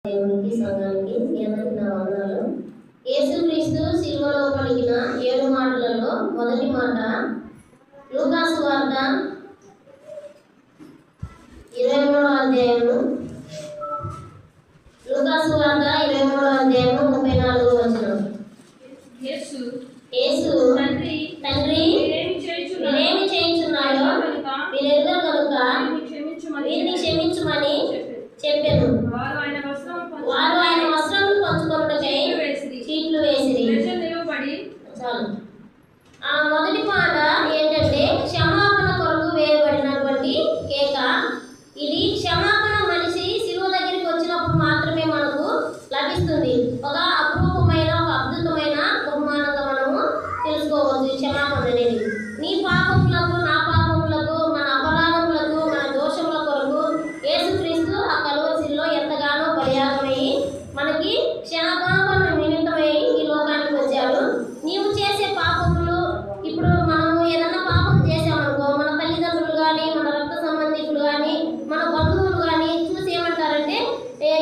దేవునికి సంఘానికి మీ అందరికీ నా వందనాలు. యేసుక్రీస్తు శిలువలో పలికిన 7 మాటలలో మొదటి మాట లూకా సువార్త 23వ అధ్యాయము. లూకా సువార్త 23వ అధ్యాయము 34వ వచనం. యేసు తండ్రి మీరేమి చేయించున్నారో మీరెరుగరు కనుక వీరిని క్షమించుమని చెప్పాను. వారు ఆయన వస్త్రములు పంచుకొనుటకై చీట్లు వేసిరి. చాలు. ఆ మొదటి మాట ఏంటంటే క్షమాపణ కొరకు వేయబడినటువంటి కేక. ఇది క్షమాపణ మనిషి శిలువ దగ్గరికి వచ్చినప్పుడు మాత్రమే మనకు లభిస్తుంది. ఒక అపూర్వమైన ఒక అద్భుతమైన బహుమానంగా మనము తెలుసుకోవచ్చు ఈ క్షమాపణ అనేది. నీ పాపములకు నా పాపములకు మన అపరాధములకు మన దోషముల కొరకు యేసుక్రీస్తు ఆ కలువరిశిలో ఎంతగానో బలియాగమై మనకి క్షమాపణ నిమిత్తమై ఈ లోకానికి వచ్చాడు. నీవు చేసే పాపములు ఇప్పుడు మనము ఏదన్నా పాపం చేసామనుకో మన తల్లిదండ్రులు కానీ మన రక్త సంబంధికులు కానీ మన బంధువులు కానీ చూసి ఏమంటారంటే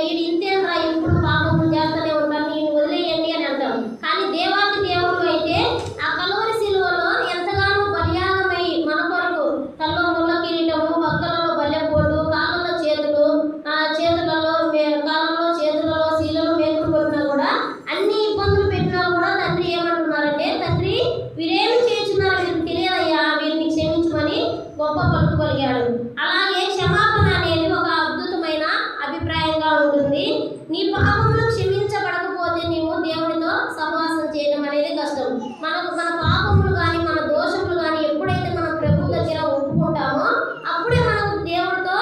ఇది ఇంతేనా ఇప్పుడు పాపములు చేస్తూనే ఉంటాను నేను వదిలేయండి అని అంటాం. కానీ దేవాది దేవుడు అయితే ఆ కలువరి శిలువలో ఎంతగానో బలియాగమై మన కొరకు తల్లో ముళ్ళ కిరీటము పక్కలలో బల్లెపోటు కాళ్ళలో చేతులు చేతులలో కాళ్ళలో చేతులలో శీలలో మేకులు కొట్టినా కూడా అన్ని ఇబ్బందులు పెట్టినా కూడా తండ్రి ఏమంటున్నారంటే తండ్రి వీరేమి చేస్తున్నారు వీరికి తెలియదయ్యా వీరిని క్షమించమని గొప్ప పలుకు పలిగాడు. అలాగే క్షమాపణ అనేది ఒక అద్భుతమైన అభిప్రాయంగా ఉంటుంది. నీ పాపములు క్షమించబడకపోతే నీవు దేవునితో సహవాసం చేయడం అనేది కష్టం. మన పాపములు కానీ మన దోషములు కానీ ఎప్పుడైతే మనం ప్రభు దగ్గర ఒప్పుకుంటామో అప్పుడే మనం దేవుడితో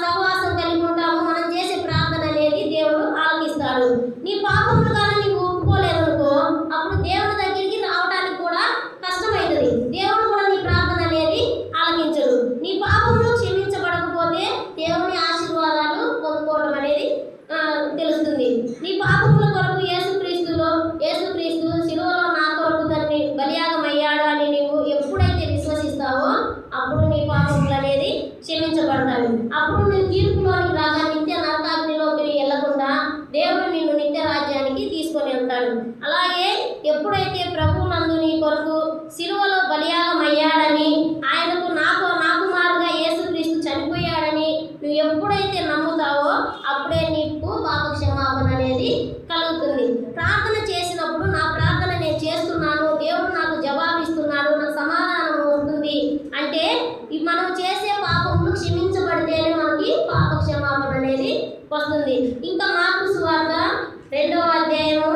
సహవాసం కలిగి ఉంటాము. మనం చేసే ప్రార్థన అనేది దేవుడు ఆలకిస్తాడు. నీ పాపములు కానీ నీవు ఒప్పుకోలేదనుకో అప్పుడు దేవుడి దగ్గరికి రావడానికి కూడా కష్టమవుతుంది. దేవుడు కూడా నీ ప్రార్థన అనేది ఆలకించడు. నీ పాపములు క్షమించబడకపోతే దేవుని ఆశీర్వాదాలు పొందుకోవడం అనేది తెలుస్తుంది. నీ పాపముల కొరకు యేసుక్రీస్తు శిలువలో నా కొరకు తండ్రి బలియాగం అయ్యాడు అని నీవు ఎప్పుడైతే విశ్వసిస్తావో అప్పుడు నీ పాపములు అనేది క్షమించబడతాయి. అప్పుడు నీ తీర్పులోనికి రాగా నిత్య నరకాగ్నిలోకి వెళ్ళకుండా దేవుడు నిన్ను నిత్య రాజ్యానికి తీసుకొని వెళ్తాడు. అలాగే ఎప్పుడైతే ప్రభు నందు నీ కొరకు శిలువలో బలియాగం అయ్యాడని ఆయనకు నా కుమారుగా యేసుక్రీస్తు చనిపోయాడని నువ్వు ఎప్పుడైతే నమ్ముతావో అప్పుడే నీకు పాప క్షమాపణ అనేది కలుగుతుంది. ప్రార్థన చేసినప్పుడు నా ప్రార్థన నేను చేస్తున్నాను దేవుడు నాకు జవాబిస్తున్నాడు నాకు సమాధానం వస్తుంది అంటే మనం చేసే పాపములు క్షమించబడితేనే మనకి పాప క్షమాపణ అనేది వస్తుంది. ఇంకా మార్కు సువార్త 2వ అధ్యాయము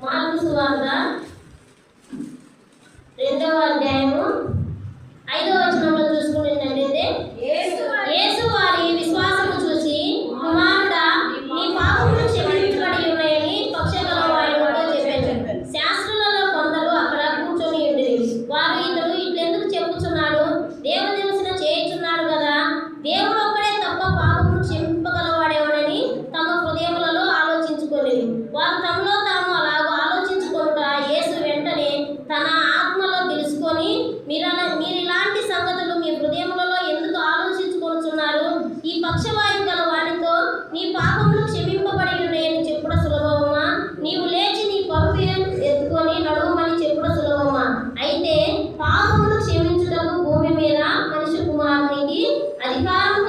మార్కు సువార్త 2వ అధ్యాయము 5వ వచనంలో చూసుకున్నట్లయితే యేసు వారి విశ్వాసము చూసి కుమారుడా నీ పాపములు క్షమించబడి ఉన్నాయని పక్షగల వారితో చెప్పాడు. శాస్త్రులలో కొందరు అక్కడ కూర్చొని ఉండిరి. వారు ఇతడు ఇట్లెందుకు చెప్పుచున్నాడు దేవదర్శన చేయుచున్నాడు కదా దేవుడు ఒక్కడే తప్ప పాపములు క్షమింపగలవాడేవాడని తమ హృదయములలో ఆలోచించుకొని వారు తమలో తాము అలాగ ఆలోచించుకొనుట యేసు వెంటనే తన ఆత్మలో తెలుసుకొని మీరు ఇలాంటి సంగతులు మీ హృదయములలో ఎందుకు ఆలోచించుకొనుచున్నారు ఈ పక్షవాయువు గల వాడితో నీ పాపములు క్షమింపబడి ఉన్నాయని చెప్పుట సులభమా నీవు లేచి నీ పరుపు ఎత్తుకొని నడువమని చెప్పుట సులభమా అయితే పాపములు క్షమించుటకు భూమి మీద మనిషి కుమారునికి అధికారం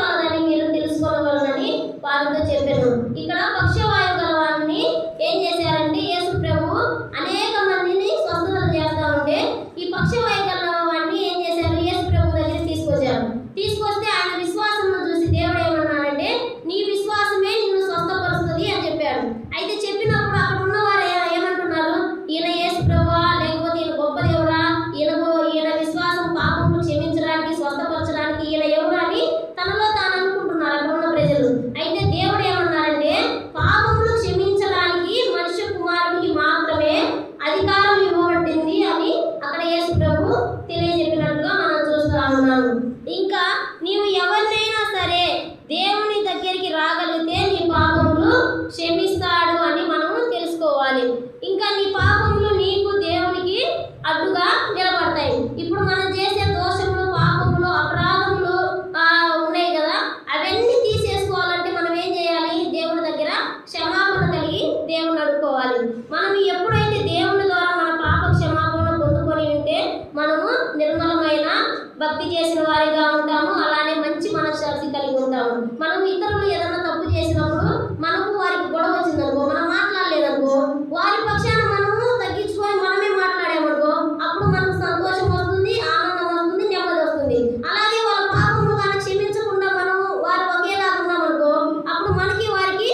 కలిగి ఉంటాము. మనం ఇతరులు ఏదైనా తప్పు చేసినప్పుడు మనకు వారికి గొడవ వచ్చిందనుకో, మనం మాట్లాడలేదనుకో, వారి పక్షాన మనము తగ్గించుకొని మనమే మాట్లాడామనుకో, అప్పుడు మనకు సంతోషం వస్తుంది, ఆనందం వస్తుంది, నెమ్మది వస్తుంది. అలాగే వాళ్ళ పాపములు కానీ క్షమించకుండా మనము వారు ఒకేలాగా ఉన్నామనుకో, అప్పుడు మనకి వారికి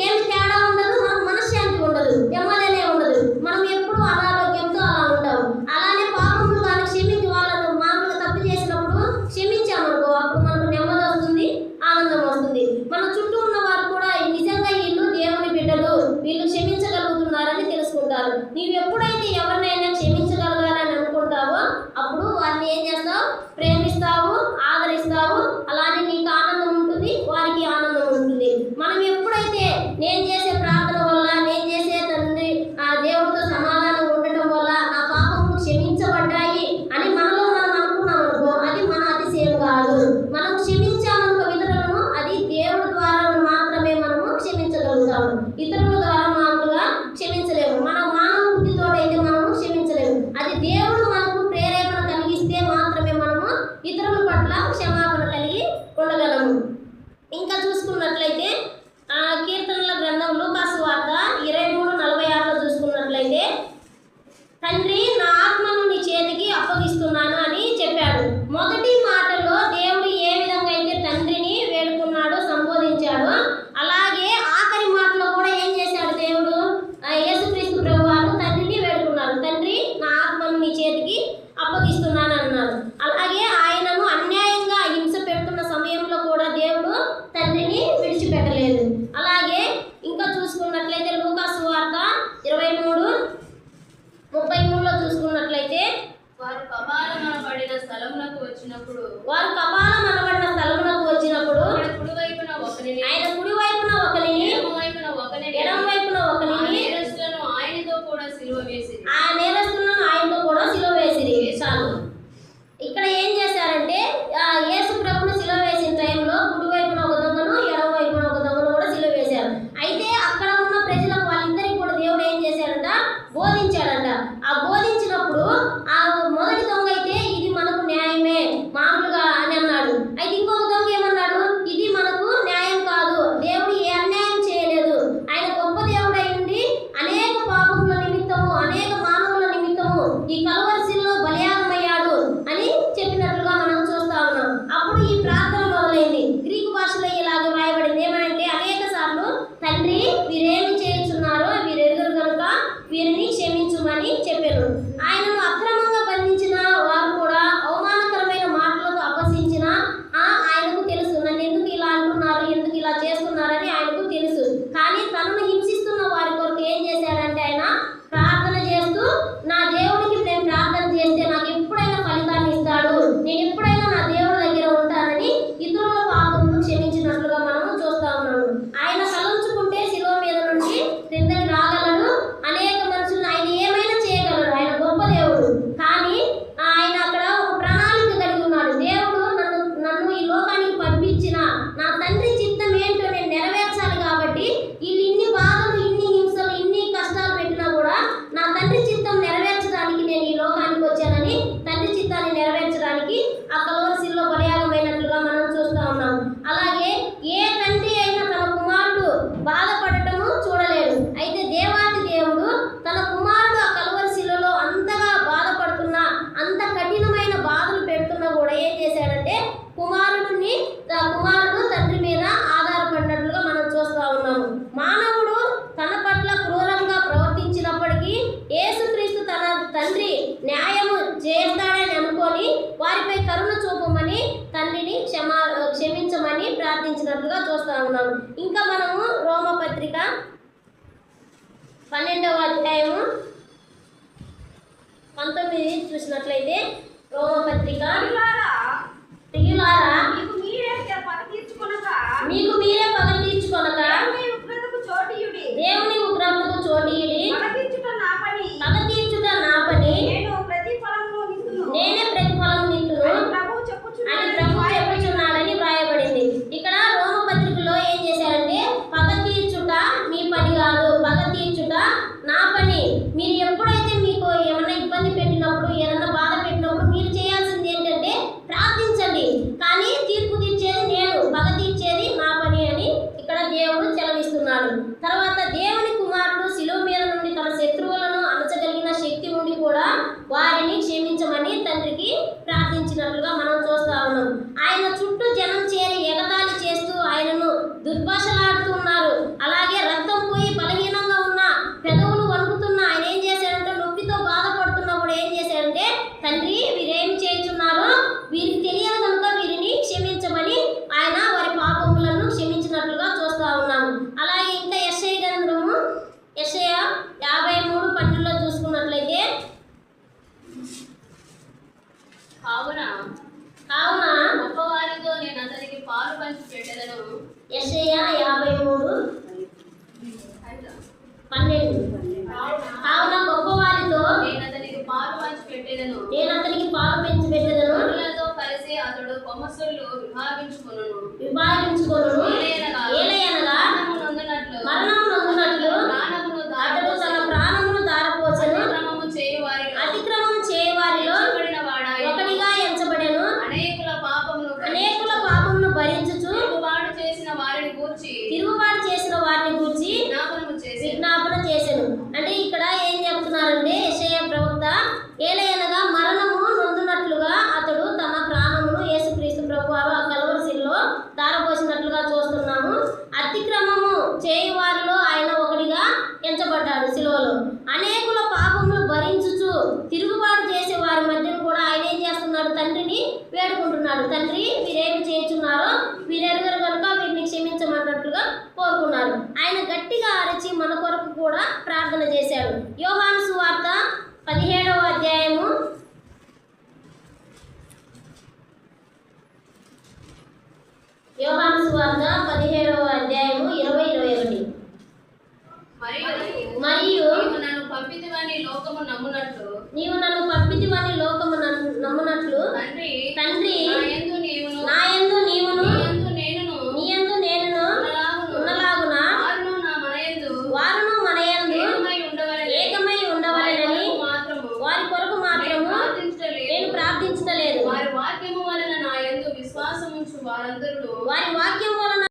ఏమి తేడా ఉండదు, మనకు మనశ్శాంతి ఉండదు, నెమ్మది అనే ఉండదు. మనం ఎప్పుడు అనారోగ్యంతో అలా ఉంటాము. అలానే పాపములు కానీ క్షమించి వాళ్ళను మామూలుగా తప్పు చేసినప్పుడు క్షమించామనుకో, అప్పుడు మనకు నెమ్మది వస్తుంది, ఆనందం వస్తుంది. మన చుట్టూ ఉన్న వారు కూడా నిజంగా వీళ్ళు దేవుని బిడ్డలు, వీళ్ళు క్షమించగలుగుతున్నారని తెలుసుకుంటారు. నీవు ఎప్పుడైతే ఎవరినైనా క్షమించగలగాలని అనుకుంటావో అప్పుడు వారిని ఏం చేస్తావు? ప్రేమిస్తావు, ఆదరిస్తావు. అలానే నీకు ఆనందం ఉంటుంది, వారికి ఆనందం ఉంటుంది. మనం ఎప్పుడైతే నేను చేసే ప్రార్థన వల్ల, నేను చేసే తండ్రి ఆ దేవుడితో సమాధానం ఉండటం వల్ల నా పాపములు క్షమించబడ్డాయి అని మనలో మనం అనుకున్నాం అనుకో, అది మన అతిశయం కాదు. మనం క్షమించామనుకో ఇతరులను, అది దేవుడి ద్వారా మాత్రమే మనము క్షమించగలుగుతాము. ఇతరుల ద్వారా మామూలుగా క్షమించలేము. మన మానవ బుద్ధితో అయితే మనము క్షమించలేము. అది దేవుడు మనకు ప్రేరేపణ కలిగిస్తే మాత్రమే మనము ఇతరుల పట్ల క్షమాపణ కలిగి ఉండగలము. ఇంకా చూసుకున్నట్లయితే కీర్తనల గ్రంథం లూకాసు వార్త 23:46 చూసుకున్నట్లయితే, తండ్రి నా ఆత్మను నీ చేతికి అప్పగిస్తున్నాను అని చెప్పాడు. మొదటి మాటలో దేవుడు ఏ విధంగా అయితే తండ్రిని వేడుకున్నాడో, సంబోధించాడో, అలాగే ఆఖరి మాటలో కూడా ఏం చేశాడు దేవుడు? యేసుక్రీస్తు ప్రభువారు తండ్రిని వేడుకున్నారు. తండ్రి నా ఆత్మను నీ చేతికి అప్పగిస్తున్నాను అన్నారు. అలాగే ఆయనను అన్యాయంగా హింస పెడుతున్న సమయంలో కూడా దేవుడు తండ్రిని విడిచిపెట్టలేదు. అలాగే ఇంకా చూసుకున్నట్లయితే లూకాసు వార్త 23:33 చూసుకున్నట్లయితే, వారు కపాలమనబడిన స్థలమునకు వచ్చినప్పుడు ఆయన కుడివైపున ఒకరిని ఎడమ వైపున ఒకరిని ఆయనతో కూడా సిలువ వేసిరి. ఆ నేరస్తులను ఆయనతో కూడా సిలువ వేసిరి. చాలు. ఇక్కడ ఏం చేశారంటే యేసు ప్రభును సిలువ వేసిన టైంలో కుడివైపున ఒక దొంగను, ఎడమ వైపున ఒక దొంగను కూడా సిలువ వేశారు. అయితే అక్కడ ఉన్న ప్రజలకు వాళ్ళిద్దరికి కూడా దేవుడు ఏం చేశాడంట? బోధించాడంట. ఆ బోధించినప్పుడు ఆ మొదటి దొంగ అయితే ఇది మనకు న్యాయమే మామూలుగా అని అన్నాడు. అయితే ఇంకొక దొంగ ఏమన్నాడు? ఇది మనకు న్యాయం కాదు, దేవుడు ఏ అన్యాయం చేయలేదు, ఆయన గొప్ప దేవుడు అయి ఉండి అనేక పాపముల నిమిత్తము, అనేక మానవుల నిమిత్తము ఈ కలువరిశిల్లో బలియాగమయ్యాడు అని చెప్పినట్లుగా మనం చూస్తా ఉన్నాం. అప్పుడు ఈ ప్రార్థన మొదలైంది. గ్రీకు భాషలో ఇలాగ వ్రాయబడింది. ఏమంటే అనేక సార్లు తండ్రి వీరేమి చేయుచున్నారో వీరు ఎరుగరు కనుక వీరిని క్షమించుమని చెప్పారు. ఆయనను అక్రమంగా బంధించిన వారు కూడా అవమానకరమైన మాటలతో అపహసించిన ఆయనకు తెలుసు, నన్ను ఎందుకు ఇలా అంటున్నారు, ఎందుకు ఇలా చేస్తున్నారని ఆయనకు తెలుసు. కానీ తనను హింసిస్తున్న వారి కొరకు ఏం చేశాడంటే ఆయన ప్రార్థన చేస్తూ, నా దేవుడికి నేను ప్రార్థన చేస్తే నాకు ఎప్పుడైనా ఫలితాన్ని ఇస్తాడు, నేను ఎప్పుడైనా నా దేవుడి దగ్గర ఉంటానని ఇతరుల పాపములను క్షమించినట్లుగా మనము చూస్తా ఉన్నాము. ఆయన తలంచుకుంటే శిలువ మీద నుండి క్రిందకి రాగలడు, అనేక మనుషులను ఆయన ఏమైనా చేయగలడు, ఆయన గొప్ప దేవుడు. కానీ ఆయన అక్కడ ఒక ప్రణాళిక కలిగి ఉన్నాడు. దేవుడు నన్ను ఈ లోకానికి పంపించిన నా తండ్రి చిత్తం ఏంటో నేను నెరవేర్చాలి కాబట్టి వీళ్ళు ఇన్ని బాధలు, ఇన్ని హింసలు, ఇన్ని కష్టాలు పెట్టినా కూడా నా తండ్రి చిత్తం నెరవేర్చడానికి నేను ఈ లోకానికి వచ్చానని తండ్రి చిత్తాన్ని నెరవేర్చడానికి ఆ కలువరిశిల్లో బలియాగమైనట్లుగా మనం చూస్తా ఉన్నాం. అలాగే ఏ తండ్రి అయినా తన కుమారుడు బాధపడటము చూడలేడు. అయితే దేవాది దేవుడు తన కుమారుడు ఆ కలువరిశిలలో అంతగా బాధపడుతున్నా, అంత కఠినమైన బాధలు పెడుతున్నా కూడా ఏం చేశాడంటే కుమారుడు తండ్రి మీద ఆధారపడినట్లుగా మనం చూస్తా ఉన్నాము. మానవుడు తన పట్ల క్రూరంగా ప్రవర్తించినప్పటికీ యేసుక్రీస్తు తన తండ్రి న్యాయము చేస్తాడని అనుకొని వారిపై కరుణ చూపమని తండ్రిని క్షమించమని ప్రార్థించినట్లుగా చూస్తా ఉన్నాము. ఇంకా మనము రోమపత్రిక 12వ అధ్యాయము 19 చూసినట్లయితే, రోమపత్రిక, ప్రియులారా మీకు మీరే పగ తీర్చుకొనక దేవుని ఉగ్రతకు చోటియుడి. పగ తీర్చుట నా పని, నేనే ప్రతిఫలము నిత్తును అని ప్రభువు చెప్పుచున్నాడని వ్రాయబడింది. ఇక్కడ రోమపత్రికలో ఏం చేశారంటే పగ తీర్చుట మీ పని కాదు, పగ తీర్చుట నా పని. మీరు ఎప్పుడైతే మీకు ఏమైనా ఇబ్బంది పెట్టినప్పుడు, ఏదైనా బాధ పెట్టినప్పుడు మీరు చేయాల్సింది ఏంటంటే ప్రార్థించండి. కానీ తీర్పు తీర్చేది నేను, పగ తీర్చేది పెట్టెదను. యెషయా 53:12. కావున గొప్పవారితో నేను అతనికి పాలు పంచి పెట్టెదను. నేను అతనికి పాలు పెంచి పెట్టెదను. గొర్రెలతో కలిసి అతడు కొమ్మసుళ్ళు విభాగించుకొనును. ఏలయనగా నొందునట్లు మరణము నొందునట్లు ప్రాణమును అతడు తన ప్రాణమును దారపోసెను. అతిక్రమము చేయు వారిలో అతిక్రమం చేయవారిలో ఒకడిగా ఎంచబడెను. అనేకుల పాపమును భరించుచు తిరుగుబాటు చేసిన వారిని గూర్చి విజ్ఞాపన చేసెను. అంటే ఇక్కడ ఏం చెప్తున్నారంటే యెషయా ప్రవక్త, ఏలయనగా మరణము నొందునట్లుగా అతడు తన ప్రాణమును యేసుక్రీస్తు ప్రభువారు ఆ కల్వరి శిలువలో దారపోసినట్లుగా చూస్తున్నాము. అతిక్రమము చేయువారిలో ఆయన ఒకడిగా ఎంచబడ్డాడు శిలువలో. అనేకుల పాపములు భరించుచు తిరుగుబాటు చేసే వారి మధ్యన కూడా ఆయన ఏం చేస్తున్నాడు? తండ్రిని వేడుకుంటున్నాడు. తండ్రి, వీరేమి చేయుచున్నారో వీరెరుగరు కనుక వీరిని క్షమించమన్నట్లుగా కోరుకున్నారు. ఆయన గట్టిగా అరిచి మన కొరకు కూడా ప్రార్థన చేశాడు. యోహాను సువార్త 17వ అధ్యాయము 20-21. మరియు నీవు నన్ను పంపితివని లోకము నమ్మునట్లు తండ్రి నా యందు నీవును నీ యందు నేనును ఉన్నలాగున వారును మన యందు ఏకమై ఉండవలెనని వారి కొరకు మాత్రము నేను ప్రార్థించలేదు. వారి వాక్యము వలన నా యందు విశ్వాసముంచు వారందరూ వారి వాక్యం వలన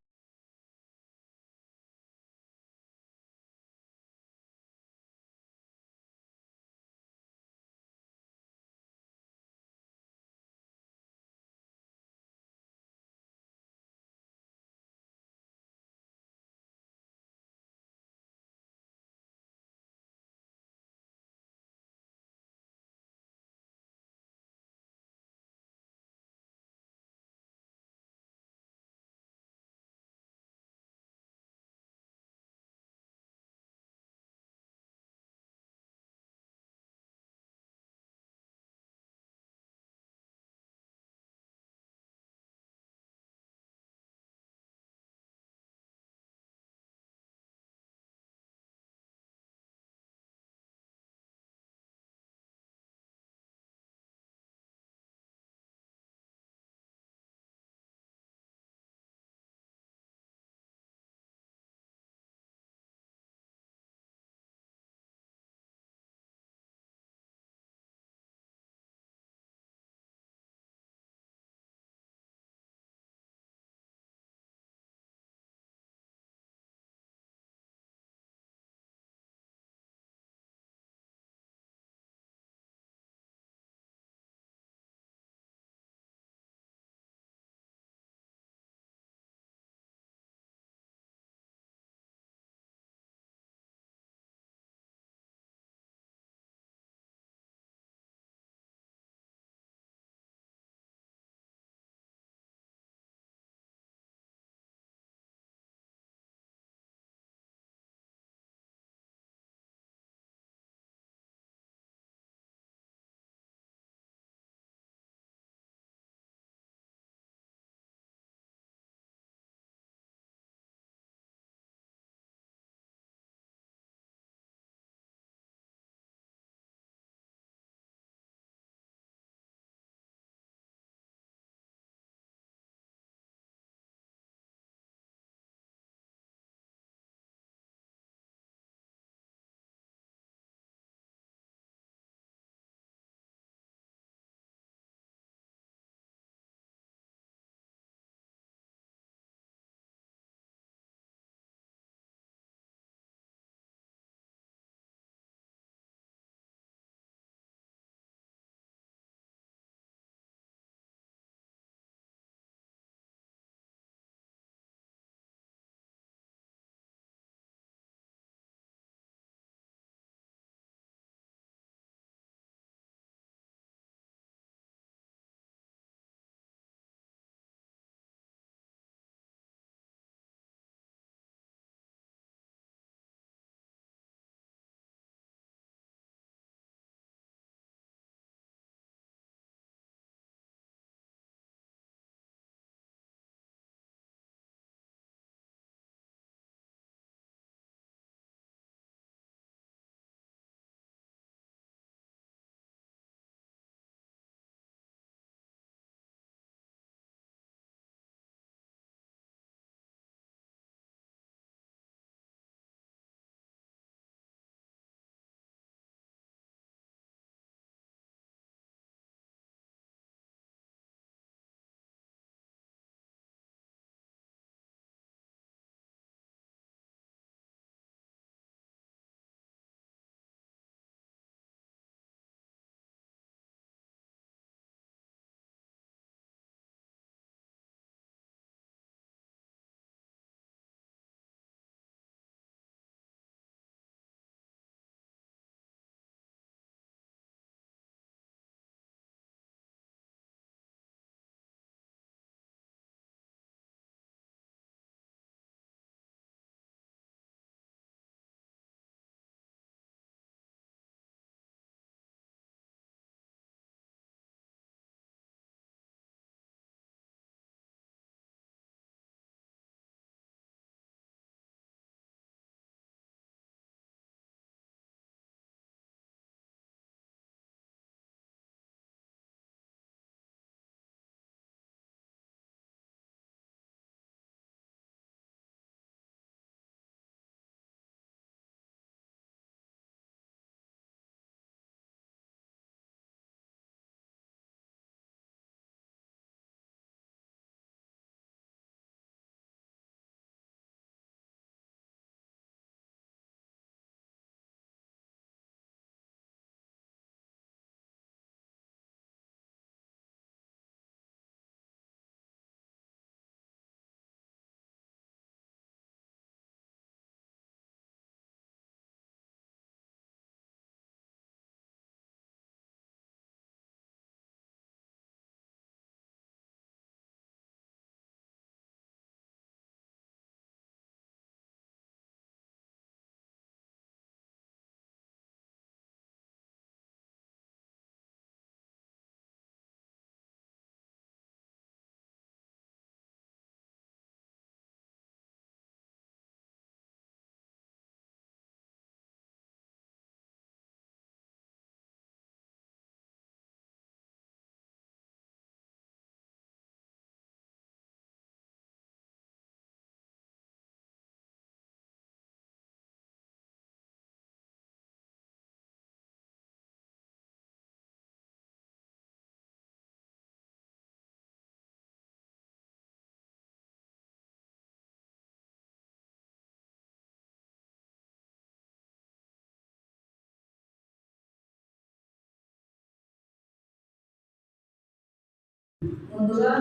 ముందుగా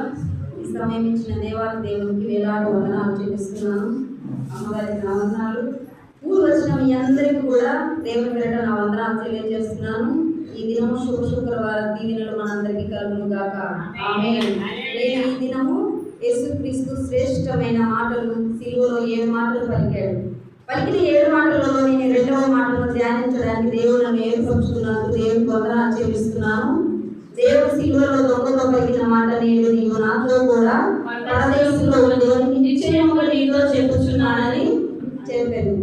ఈ సమయం ఇచ్చిన దేవాది దేవునికి వేలాది వందనాలు చెల్లిస్తున్నాను. అమ్మగారికి నా వందనాలు. ఊరు వచ్చిన మీ అందరికీ కూడా దేవుని పేరిట నా వందనాలు తెలియజేస్తున్నాను. ఈ దినము శుక్రవార దీవెనలు మనందరికీ కలుగును గాక. ఆమేన్. నేను ఈ దినము యేసుక్రీస్తు శ్రేష్టమైన మాటలు సిలువలో 7 మాటలు పలికాడు. పలికిన 7 మాటలలో నేను 2వ మాటను ధ్యానించడానికి దేవుడు నన్ను ఏర్పరుచుకున్నందుకు దేవునికి వందనాలు చెల్లిస్తున్నాను. దేవుడు సిలువలో దొంగతో పలికిన మాట, నేను నీవు నాతో కూడా పరదేశంలో ఉన్న దేవునికి నిశ్చయముగా నీతో చెప్పుచున్నానని చెప్పాను.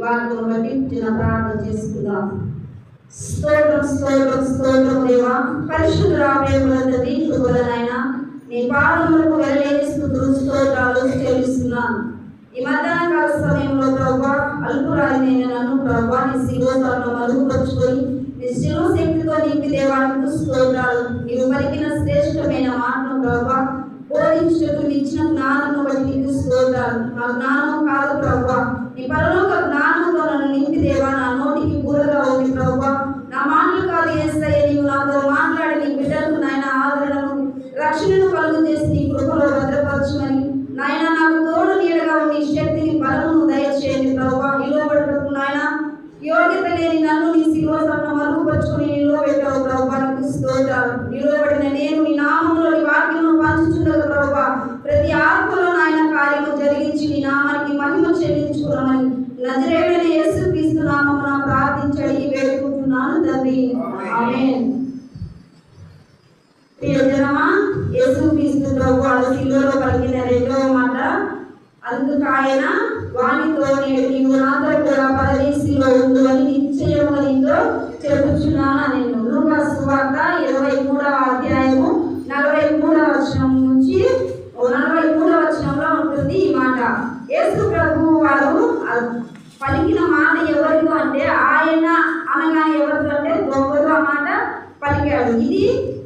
వాటిని బట్టి చిన్న ప్రార్థన చేసుకుందాం. స్తోత్రం స్తోత్రం స్తోత్రం దేవా, పరిశుద్ధుడా, ప్రేమలందరినీ శుభలనైనా నీ పాదములకు వెళ్ళేసి స్తుతులు స్తోత్రాలు చెల్లిస్తున్నాను. ఈ మధ్యాహ్న కాల సమయంలో ప్రభువా, అల్పురాలినైన నన్ను ప్రభువా నీ శిలువలో మరుగుపరుచుకొని నీ శిలువ శక్తితో నింపి దేవానికి స్తోత్రాలు. నీవు పలికిన శ్రేష్టమైన మాటను ప్రభువా బోధించుటకు ఇచ్చిన జ్ఞానము బట్టి నీకు స్తోత్రాలు. నా జ్ఞానము కాదు ప్రభువా, నీ పరలోక జ్ఞానముతో నన్ను నింపి దేవా నా నోటికి బూరగా ఉంది ప్రభువా. నా మాటలు కాదు యేసయ్య, నీవు నాతో మాట్లాడి నీ బిడ్డలకు నాయన ఆదరణను రక్షణను కలుగు చేసి నీ కృపలో భద్రపరచుమని నాయన నాకు తోడు నీడగా ఉండి శక్తిని బలమును దయచేయండి ప్రభువా. నిలువబడుటకు నాయన యోగ్యత లేని నన్ను నీ శిలువ సన్న మరుగుపరుచుకుని నిలువబెట్టావు ప్రభువా, నీకు స్తోత్రాలు. నిలువబడిన నేను నీ నామములో నీ వాక్యమును పంచుచుండగా ప్రభువా ప్రతి ఆత్మలో నాయన కార్యము జరిగించి నీ నామానికి మహిమ చెల్లించుకున్నామని నజరేయుడైన యేసుక్రీస్తు నామమున ప్రార్థించి అడిగి వేడుకుంటున్నాను తండ్రి. ఆమేన్. ప్రియజనమా, యేసుక్రీస్తు ప్రభువు సిలువలో పలికిన 2వ మాట, అందుకు ఆయన వానితో నీవు నాతో కూడా పరదేశంలో ఉండు అని నిశ్చయముగా నీతో చెప్పుచున్నాను. నేను లూకా సువార్త 23వ అధ్యాయము 43వ వచనం నుంచి 43వ వచనంలో ఉంటుంది ఈ మాట. యేసు ప్రభువు వారు పలికిన మాట ఎవరితో అంటే, ఆయన అనగా ఎవరితో అంటే దొంగలు ఆ మాట పలికాడు. ఇది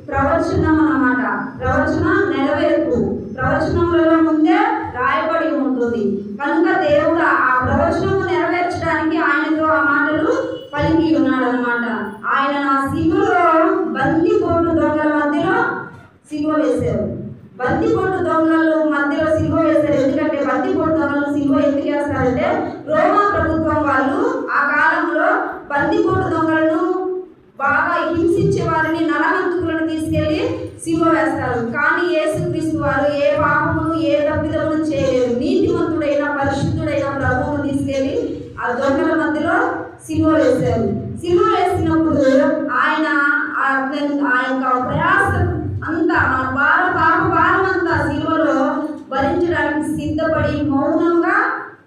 ప్రవచనం అన్నమాట. ప్రవచనం నెరవేర్పు ప్రవచనంలో ముందే రాయబడి ఉంటుంది కనుక దేవుడు ఆ ప్రవచనము నెరవేర్చడానికి ఆయనతో ఆ మాటలు పలికి ఉన్నాడు అన్నమాట. ఆయన నా సిలువలో బందిపోటు దొంగల మధ్యలో సిలువ వేశారు. బందిపోటు దొంగల మధ్యలో సిలువ వేశారు. ఎందుకంటే బందిపోటు దొంగలు సిలువ ఎందుకు వేస్తారంటే, రోమా ప్రభుత్వం వాళ్ళు ఆ కాలంలో బందిపోటు దొంగలను బాగా హింసించే వారిని, నరహంతకులను తీసుకెళ్లి సిలువ వేస్తారు. కానీ యేసుక్రీస్తు వారు ఏ పాపమును ఏ తప్పిదమును చేయలేదు. నీతిమంతుడైన పరిశుద్ధుడైన ప్రభువును తీసుకెళ్లి ఆ దొంగల మధ్యలో సిలువ వేశారు. సిలువ వేసినప్పుడు ఆయన ఆ యొక్క ప్రయాసం అంతా మన పాప భారం అంతా సిలువలో భరించడానికి సిద్ధపడి మౌనంగా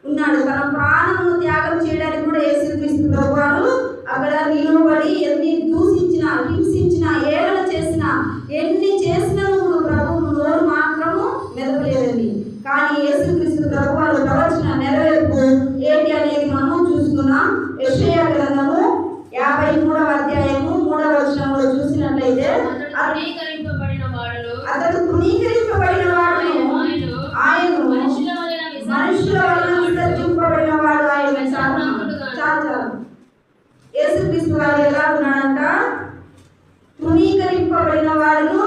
ఉన్నాడు. తన ప్రాణమును త్యాగం చేయడానికి కూడా యేసుక్రీస్తు ప్రభువారు అక్కడ నిలువబడి ఎన్ని దూషించినా, హింసించినా, ఏలన చేసినా, ఎన్ని చేసినా కూడా ప్రభువు నోరు మాత్రము మెదపలేదండి. కానీ యేసుక్రీస్తు ప్రభువారు ప్రవచన నెరవేర్పు ఏంటి అనేది మనం చూస్తున్నాం. యెషయా గ్రంథము 53వ అధ్యాయము 3వ వచనంలో చూసినట్లయితే, అతడు తృణీకరింపబడిన వాడు, ఆయన మనుషుల వలన విసర్జింపబడిన వాడు. ఆయన చాలు యేసుక్రీస్తు వారు ఎలా ఉన్నాడంట, తృణీకరింపబడిన వాడును,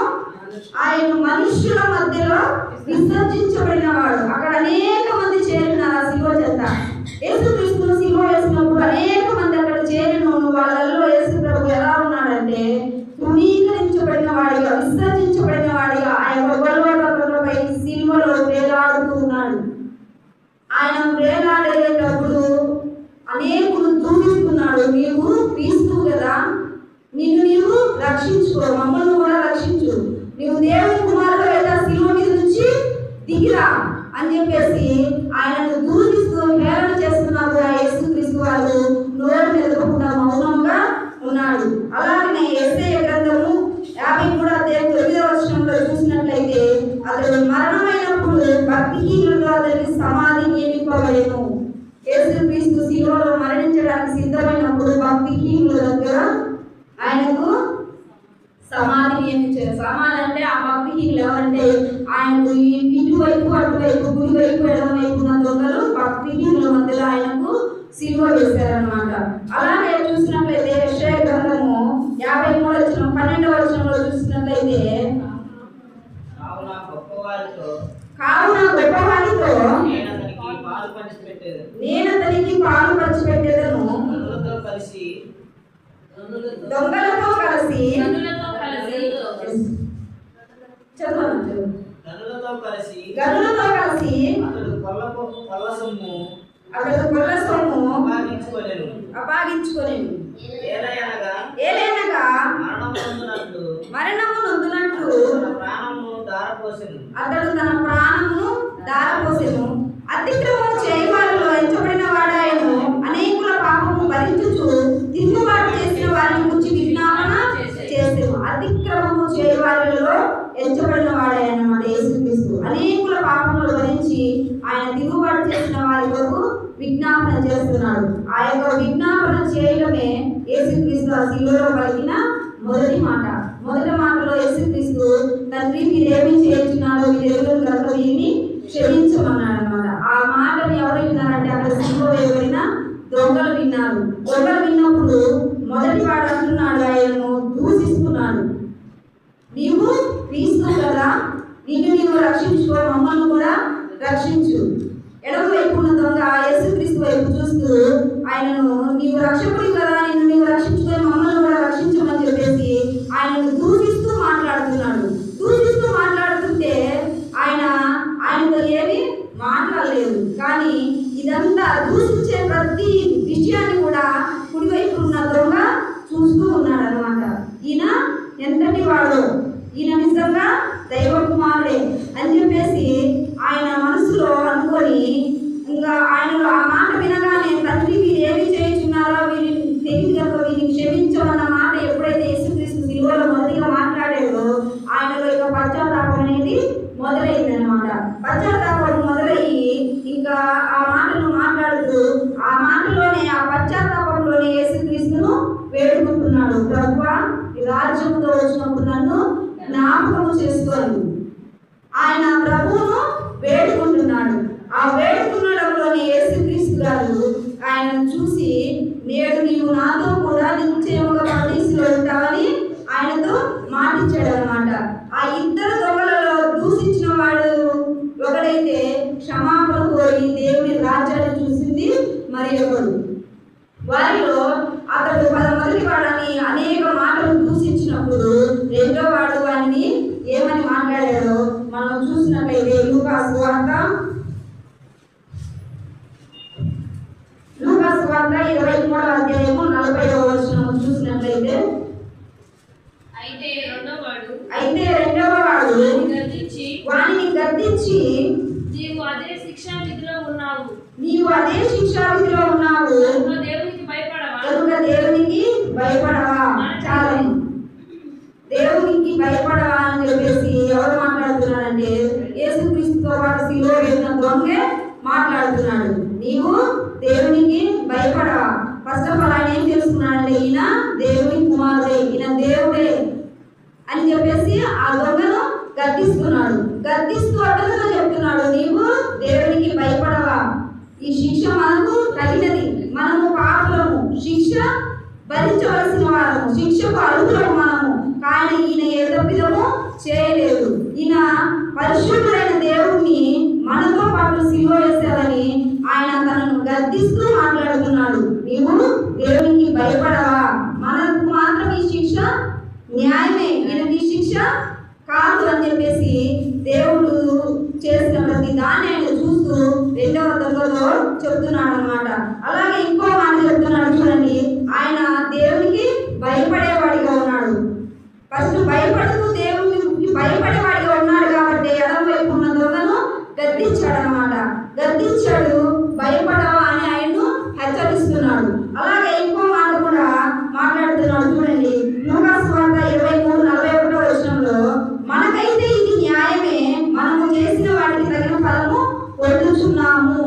ఆయన మనుషుల మధ్యలో విసర్జించబడిన వాడు. అక్కడ అనేక మంది చేరినారు ఆ సిలువ చెంత. యేసుక్రీస్తును సిలువ వేసినప్పుడు అనేక మంది అక్కడ చేరిన వాళ్ళల్లో యేసు ప్రభు ఎలా ఉన్నాడంటే, తృణీకరించబడిన వాడిగా, విసర్జించబడిన వాడిగా ఆ యొక్క గొడవపై సిలువలో వేలాడుతూ ఉన్నాడు. ఆయన వేలాడేటప్పుడు అనేకులు దూషిస్తున్నాడు, నీవు క్రీస్తు కదా, నీవు రక్షించుకో, మమ్మల్ని కూడా రక్షించు, నీవు దేవుని కుమారుడు అయితే సిలువ మీద నుంచి దిగిరా అని చెప్పేసి ఆయనను దూషిస్తూ హేళన చేస్తున్నారు. యేసుక్రీస్తు వారు నోరు మెదపకుండా మౌనంగా ఉన్నాడు. అలాగనే యెషయా గ్రంథము 53వ అధ్యాయం 9వ వచనంలో చూసినట్లయితే, అతడు మరణమైనప్పుడు భక్తిహీనులుగా అతనికి సమాధి నియమింపబడెను. యేసుక్రీస్తు సిలువలో మరణించడానికి సిద్ధమైనప్పుడు భక్తిహీనుల దగ్గర ఆయనకు సమాధి నియమించారు. సమాధి అంటే ఆ భక్తిహీనులు ఎవరంటే, ఆయనకు ఇటువైపు అటువైపు గుడివైపు ఎడమవైపు ఉన్న దొంగలు భక్తిహీనుల మధ్యలో ఆయనకు సిలువ వేశారనమాట. అలాగే చూసినట్లయితే యెషయా గ్రంథము 53వ వచనం 12వ వచనంలో చూసినట్లయితే, దొంగలతో కలిసి చదవండి. గనులతో కలిసి అతడు కొల్ల సొమ్ము అపాగించుకొనెను. ఏలైనగా మరణము నొందునట్లు అతడు తన ప్రాణమును దారపోసెను. అతిక్రమము చేయవారిలో ఎంచబడిన వాడాయను. అనేకుల పాపము భరించుచు తిరుగుబాటు చేసిన వారిని గురించి విజ్ఞాపన చేసెను. అతిక్రమము చేయవారిలో ఎంచబడిన వాడాయన్నమాట యేసుక్రీస్తు. అనేకుల పాపములు భరించి ఆయన తిరుగుబాటు చేసిన వారి కొరకు విజ్ఞాపన చేస్తున్నాడు. ఆ యొక్క విజ్ఞాపన చేయడమే యేసుక్రీస్తు ఆ శిలువలో పలికిన మొదటి మాట. మొదటి మాటలో యేసుక్రీస్తు తండ్రి మీరేమి చేస్తున్నారో వీరెవరు కనుక వీరిని క్షమించమన్నాడు అన్నమాట. ఆ మాటను ఎవరు విన్నారంటే అక్కడ శిలువ వేయబడిన దొంగలు విన్నారు. దొంగలు విన్నప్పుడు మొదటి వాడు అంటున్నాడు, ఆయనను దూషిస్తున్నాడు, నీవు క్రీస్తు కదా, నిన్ను నీవు రక్షించుకో, మమ్మల్ని కూడా రక్షించు. ఎడమ వైపు ఉన్న దొంగ యేసుక్రీస్తు వైపు చూస్తూ ఆయనను నీవు రక్షకుడి కదా, నిన్ను నీవు రక్షించుకొని మమ్మల్ని కూడా రక్షించమని చెప్పేసి ఆయనను దూషిస్తూ మాట్లాడుతున్నాడు. దూషిస్తూ మాట్లాడుతుంటే ఆయనతో ఏమి మాట్లాడలేదు. కానీ ఇదంతా దూషించే ప్రతి విషయాన్ని కూడా కుడివైపు ఉన్న దొంగ చూస్తూ ఉన్నాడు అనమాట. ఈయన ఎంతటి వాడు, ఈయన నిజంగా దైవ కుమారుడే అని చెప్పేసి ఆయన మనసులో అనుకొని ఇంకా ఆయనలో ఆ మాట వినగానే తండ్రి వీరు ఏమి చేయుచున్నారో వీరిని తెలియదు కనుక వీరిని క్షమించమన్న మాట ఎప్పుడైతే యేసుక్రీస్తు శిలువలో మొదటిగా మాట్లాడాడో ఆయనలో ఇక పశ్చాత్తాపం అనేది మొదలైంది అనమాట. పశ్చాత్తాపం మొదలయ్యి ఇంకా ఆ మాటను మాట్లాడుతూ ఆ మాటలోనే ఆ పశ్చాత్తాపంలోనే యేసుక్రీస్తును వేడుకుంటున్నాడు, ప్రభువా ఈ రాజ్యంతో వచ్చినప్పుడు నన్ను జ్ఞాపకం చేసుకోండి. ఆయన ప్రభువును వేడుకుంటున్నాడు. ఆ వేడుకున్నడంలోని యేసుక్రీస్తు గారు ఆయనను చూసి నేడు నీవు నాతో కూడా నిశ్చయముగా పరదేశంలో ఉంటావని ఆయనతో మాటిచ్చాడు అనమాట. ఆ ఇద్దరు దొంగలలో దూషించిన వాడు ఒకడైతే క్షమాపణ కోరి దేవుని రాజ్యాన్ని చూసింది మరి ఒకడు. వారిలో అతడు మొదటి వాడని అనేక మాటలు దూషించినప్పుడు రెండో వాడు వాడిని ఏమని మాట్లాడాడో మనం చూసినట్లయితే లూకా సువార్త 23వ అధ్యాయము 40వ వచనం చూసినట్లయితే అయితే రెండవ వాడు వానిని గద్దించి నీవు అదే శిక్షా విధిలో ఉన్నావు కనుక దేవునికి భయపడవా. చాలా దేవునికి భయపడవా అని చెప్పేసి ఎవరు మాట్లాడుతున్నాడంటే యేసుక్రీస్తుతో పాటు శిలువ వేసిన దొంగే మాట్లాడుతున్నాడు. నీవు దేవునికి భయపడవా. ఫస్ట్ ఆఫ్ ఆల్ ఆయన ఏం తెలుసుకున్నాడంటే ఈయన దేవుని కుమారుడే, ఈయన దేవుడే అని చెప్పేసి ఆ దొంగను గద్దిస్తున్నాడు. గద్దిస్తూ అతనితో చెప్తున్నాడు, నీవు దేవునికి భయపడవా. ఈ శిక్ష మనకు తగినది, మనము పాపులము, శిక్ష భరించవలసిన వారము, శిక్షకు అర్హులము మనము. కానీ ఈయన ఏ తప్పిదము చేయలేదు. ఈయన పరిశుద్ధుడైన దేవుణ్ణి మనతో పాటు శిలువ వేశారని ఆయన తనను గద్దిస్తూ మాట్లాడుతున్నాడు. నీవు దేవునికి భయపడవా. మనకు మాత్రం ఈ శిక్ష న్యాయమే, ఈయనకి శిక్ష కాదు అని చెప్పేసి దేవుడు చేసిన ప్రతి దాన్ని ఆయన చూస్తూ రెండవ దొంగలో చెప్తున్నాడు అనమాట. అలాగే ఇంకో మాట చెప్తున్నాడు చూడండి, ఆయన దేవునికి భయపడేవాడిగా ఉన్నాడు. ఫస్ట్ భయపడుతూ దేవునికి భయపడేవాడిగా ఉన్నాడు కాబట్టి ఎడమ వైపు ఉన్న దొంగను గద్దించాడు అనమాట. గద్దించాడు, భయపడవా అని ఆయన్ను హెచ్చరిస్తున్నాడు. అలాగే ఇంకో మాట కూడా మాట్లాడుతున్నాడు చూడండి, లూకా సువార్త 23:41 వచనంలో మనకైతే ఇది న్యాయమే, మనము చేసిన వాటికి తగిన ఫలము పొందుచున్నాము.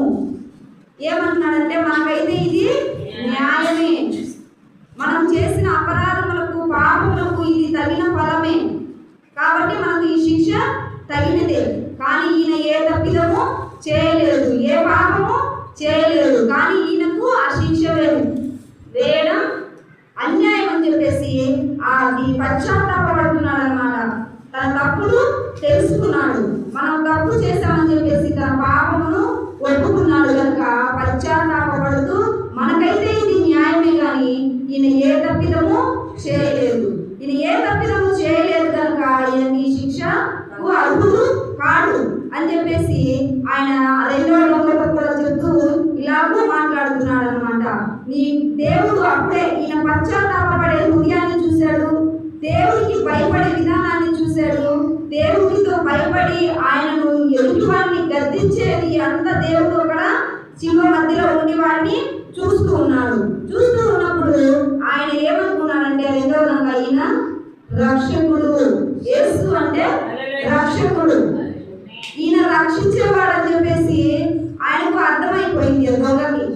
ఏమంటున్నాడంటే మనకైతే ఇది న్యాయమే, మనం చేసిన అపరాధములకు పాపములకు ఇది తగిన ఫలమే కాబట్టి మనకు ఈ శిక్ష తగినదే. కానీ ఈయన ఏ తప్పిదము చేయలేదు, ఏ పాపము చేయలేదు, కానీ ఈయనకు ఆ శిక్ష వేయడం అన్యాయం అని చెప్పేసి అది పశ్చాత్తాపడుతున్నాడు అనమాట. తన తప్పులు తెలుసుకున్నాడు, మనం తప్పు చేశామని చెప్పేసి తన పాపమును ఒప్పుకున్నాడు కనుక పశ్చాత్తాపడుతూ మనకైతే ఇది న్యాయమే కానీ ఈయన ఏ తప్పిదము నీ దేవుడు అప్పుడే ఈయన పశ్చాత్తాపపడే హృదయాన్ని చూశాడు, దేవుడికి భయపడే విధానాన్ని చూశాడు, దేవుడితో భయపడి ఆయనను ఎదుటివాడిని గద్దించేది అంత దేవుడు అక్కడ శిలువ మధ్యలో ఉండి వాడిని చూస్తూ ఉన్నాడు. చూస్తూ ఉన్నప్పుడు ఆయన ఏమనుకున్నాడంటే రెండవదంగా ఈయన రక్షకుడు. యేసు అంటే రక్షకుడు, ఈయన రక్షించేవాడని చెప్పేసి ఆయనకు అర్థమైపోయింది దొంగకి.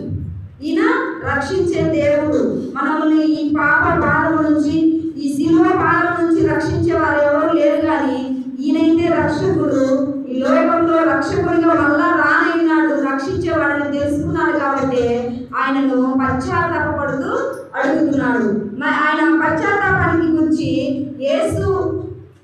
ఈయన రక్షించే దేవుడు, మనల్ని ఈ పాప బాధ నుంచి, ఈ శిలువ బాధ నుంచి రక్షించే వారు ఎవరు లేరు, కానీ ఈయనైతే రక్షకుడు. ఈ లోకంలో రక్షకుడిగా మళ్ళా రానైనాడు, రక్షించేవాడని తెలుసుకున్నాడు. కాబట్టి ఆయనను పశ్చాత్తాపడుతూ అడుగుతున్నాడు. ఆయన పశ్చాత్తాపానికి గురించి యేసు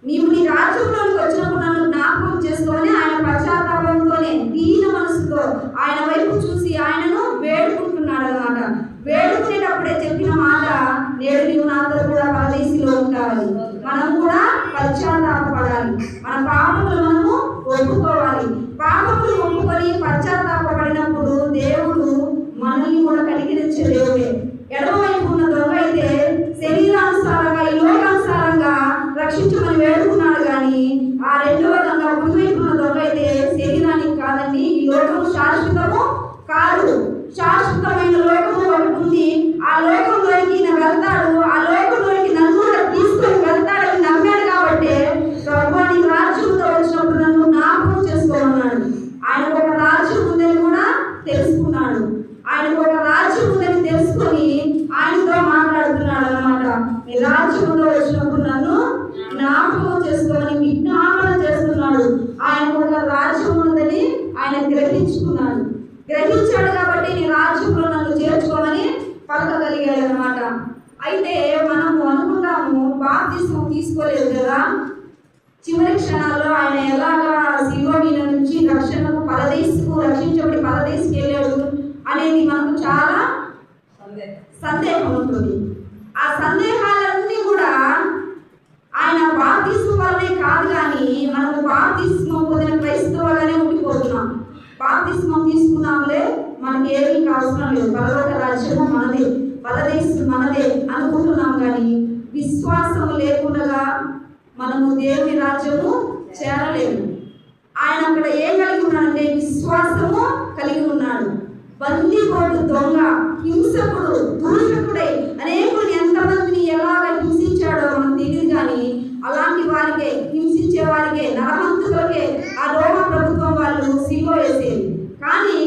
నీవు నీ రాజ్యంలోకి వచ్చినప్పుడు నన్ను జ్ఞాపకం చేసుకొని ఆయన పశ్చాత్తాపంతోనే దీన మనసుతో ఆయన వైపు చూసి ఆయనను వేడుకుంటున్నాడు అన్నమాట. వేడుకునేటప్పుడే చెప్పిన మాట, నేడు నీవు నాతో కూడా పరదేశిలో ఉంటావని. మనం కూడా పశ్చాత్తాపడాలి, మన పాపములు మనము ఒప్పుకోవాలి. పాపములు ఒప్పుకొని పశ్చాత్తాపడినప్పుడు దేవుడు మనల్ని కూడా కనికరించే దేవుడే. ఎడమవైపు ఉన్న దొంగ అయితే శరీరానుసారంగా, ఈ లోకానుసారంగా రక్షించమని వేడుకున్నాడు, కానీ ఆ రెండవ దొంగ కుడివైపు ఉన్న దొంగ అయితే శరీరానికి కాదండి, ఈ లోకం శాశ్వతము కాదు, శాశ్వతమైన లోకము ఒకటి ఉంది, ఆ లోకంలోకి ఈయన వెళ్తాడు, ఆ లోకంలోకి నన్ను కూడా తీసుకొని వెళ్తాడని నమ్మాడు. కాబట్టి ప్రభు నీ రాజ్యంతో వచ్చినప్పుడు నన్ను జ్ఞాపకం చేసుకోమన్నాడు. ఆయనకు ఒక రాజ్యం ఉందని కూడా తెలుసుకున్నాడు. ఆయనకు ఒక రాజ్యం ఉందని తెలుసుకొని ఆయనతో మాట్లాడుతున్నాడు అన్నమాట. నీ రాజ్యంతో వచ్చినప్పుడు నన్ను జ్ఞాపకం చేసుకోమని విజ్ఞాపన చేస్తున్నాడు. ఆయనకు ఒక రాజ్యం ఉందని ఆయన గ్రహించుకున్నాడు. గ్రహించాడు కాబట్టి నీ రాజ్యంలో నన్ను చేర్చుకోమని పలకగలిగాడు అన్నమాట. అయితే మనము అనుకుంటాము బాప్తిస్మం తీసుకోలేదు కదా, చివరి క్షణాల్లో ఆయన ఎలాగా శిలువ మీద నుంచి రక్షణకు రక్షించబడి పరదేశికి వెళ్ళాడు అనేది మనకు చాలా సందేహం ఉంటుంది. ఆ సందేహాలన్నీ కూడా ఆయన బాప్తిస్మం వల్లనే కాదు, కానీ మనము బాప్తిస్మం పొందిన క్రైస్తవులుగానే ఉండిపోతున్నాం. బాప్తిస్మం తీసుకున్నాంలే, మనకి ఏమీ అవసరం లేదు, పరలోక రాజ్యము మనదే, పరదేశం మనదే అనుకుంటున్నాం, కానీ విశ్వాసం లేకుండా మనము దేవుని రాజ్యము చేరలేము. ఆయన అక్కడ ఏం కలిగి ఉన్నాడంటే విశ్వాసము కలిగి ఉన్నాడు. బందిపోటు దొంగ, హింసకుడు, దూషకుడై అనేకులు ఎంతమందిని ఎలాగ హింసించాడో మనకు తెలియదు, కానీ అలాంటి వారికే, హింసించే వారికే, నరహంతకులకే ఆ రోమ ప్రభుత్వం వాళ్ళు సిలువ వేసేది. కానీ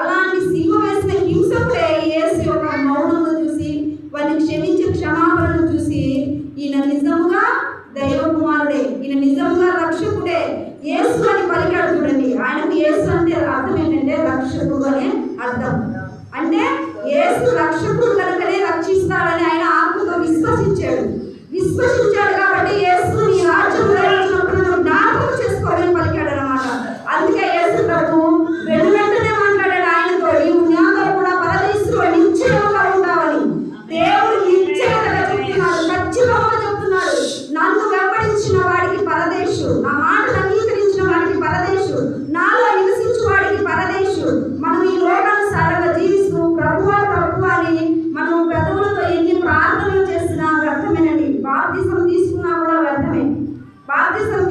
అలాంటి సిలువ వేసిన హింసకుడే యేసు యొక్క మౌనము చూసి, వారిని క్షమించే క్షమాపణను చూసి, ఈయన నిజంగా దైవ కుమారుడే, ఈయన నిజంగా రక్షకుడే, యేసు అని పలికాడు. చూడండి, ఆయనకు యేసు అంటే అర్థం ఏంటంటే రక్షకుడు అనే అర్థం. అంటే యేసు రక్షకుడు కనుకనే రక్షిస్తాడని ఆయన ఆత్మతో విశ్వసించాడు కాబట్టి యేసు నీ రాజ్యంలో వచ్చినప్పుడు జ్ఞాపకం చేసుకోవాలని పలికాడు అన్నమాట. అందుకే యేసు ప్రభు వెంటనే మాట్లాడాడు ఆయనతో, నీవు నాతో కూడా పరదేశంలో నిశ్చయంగా ఉంటావని. దేవుడు నిశ్చయంగా చెప్తున్నాడు, ఖచ్చితంగా చెప్తున్నాడు. నన్ను వెంబడించిన వాడికి పరదేశు, నా మాటను అంగీకరించిన వాడికి పరదేశు, నాలో నివసించు వాడికి పరదేశు. మనం ఈ లోకానుసారంగా జీవిస్తూ ప్రభువా అని మనం పెదవులతో ఎన్ని ప్రార్థనలు చేసినా వ్యర్థమేనండి. బాప్తిసం తీసుకున్నా కూడా వ్యర్థమే. బాప్తిసం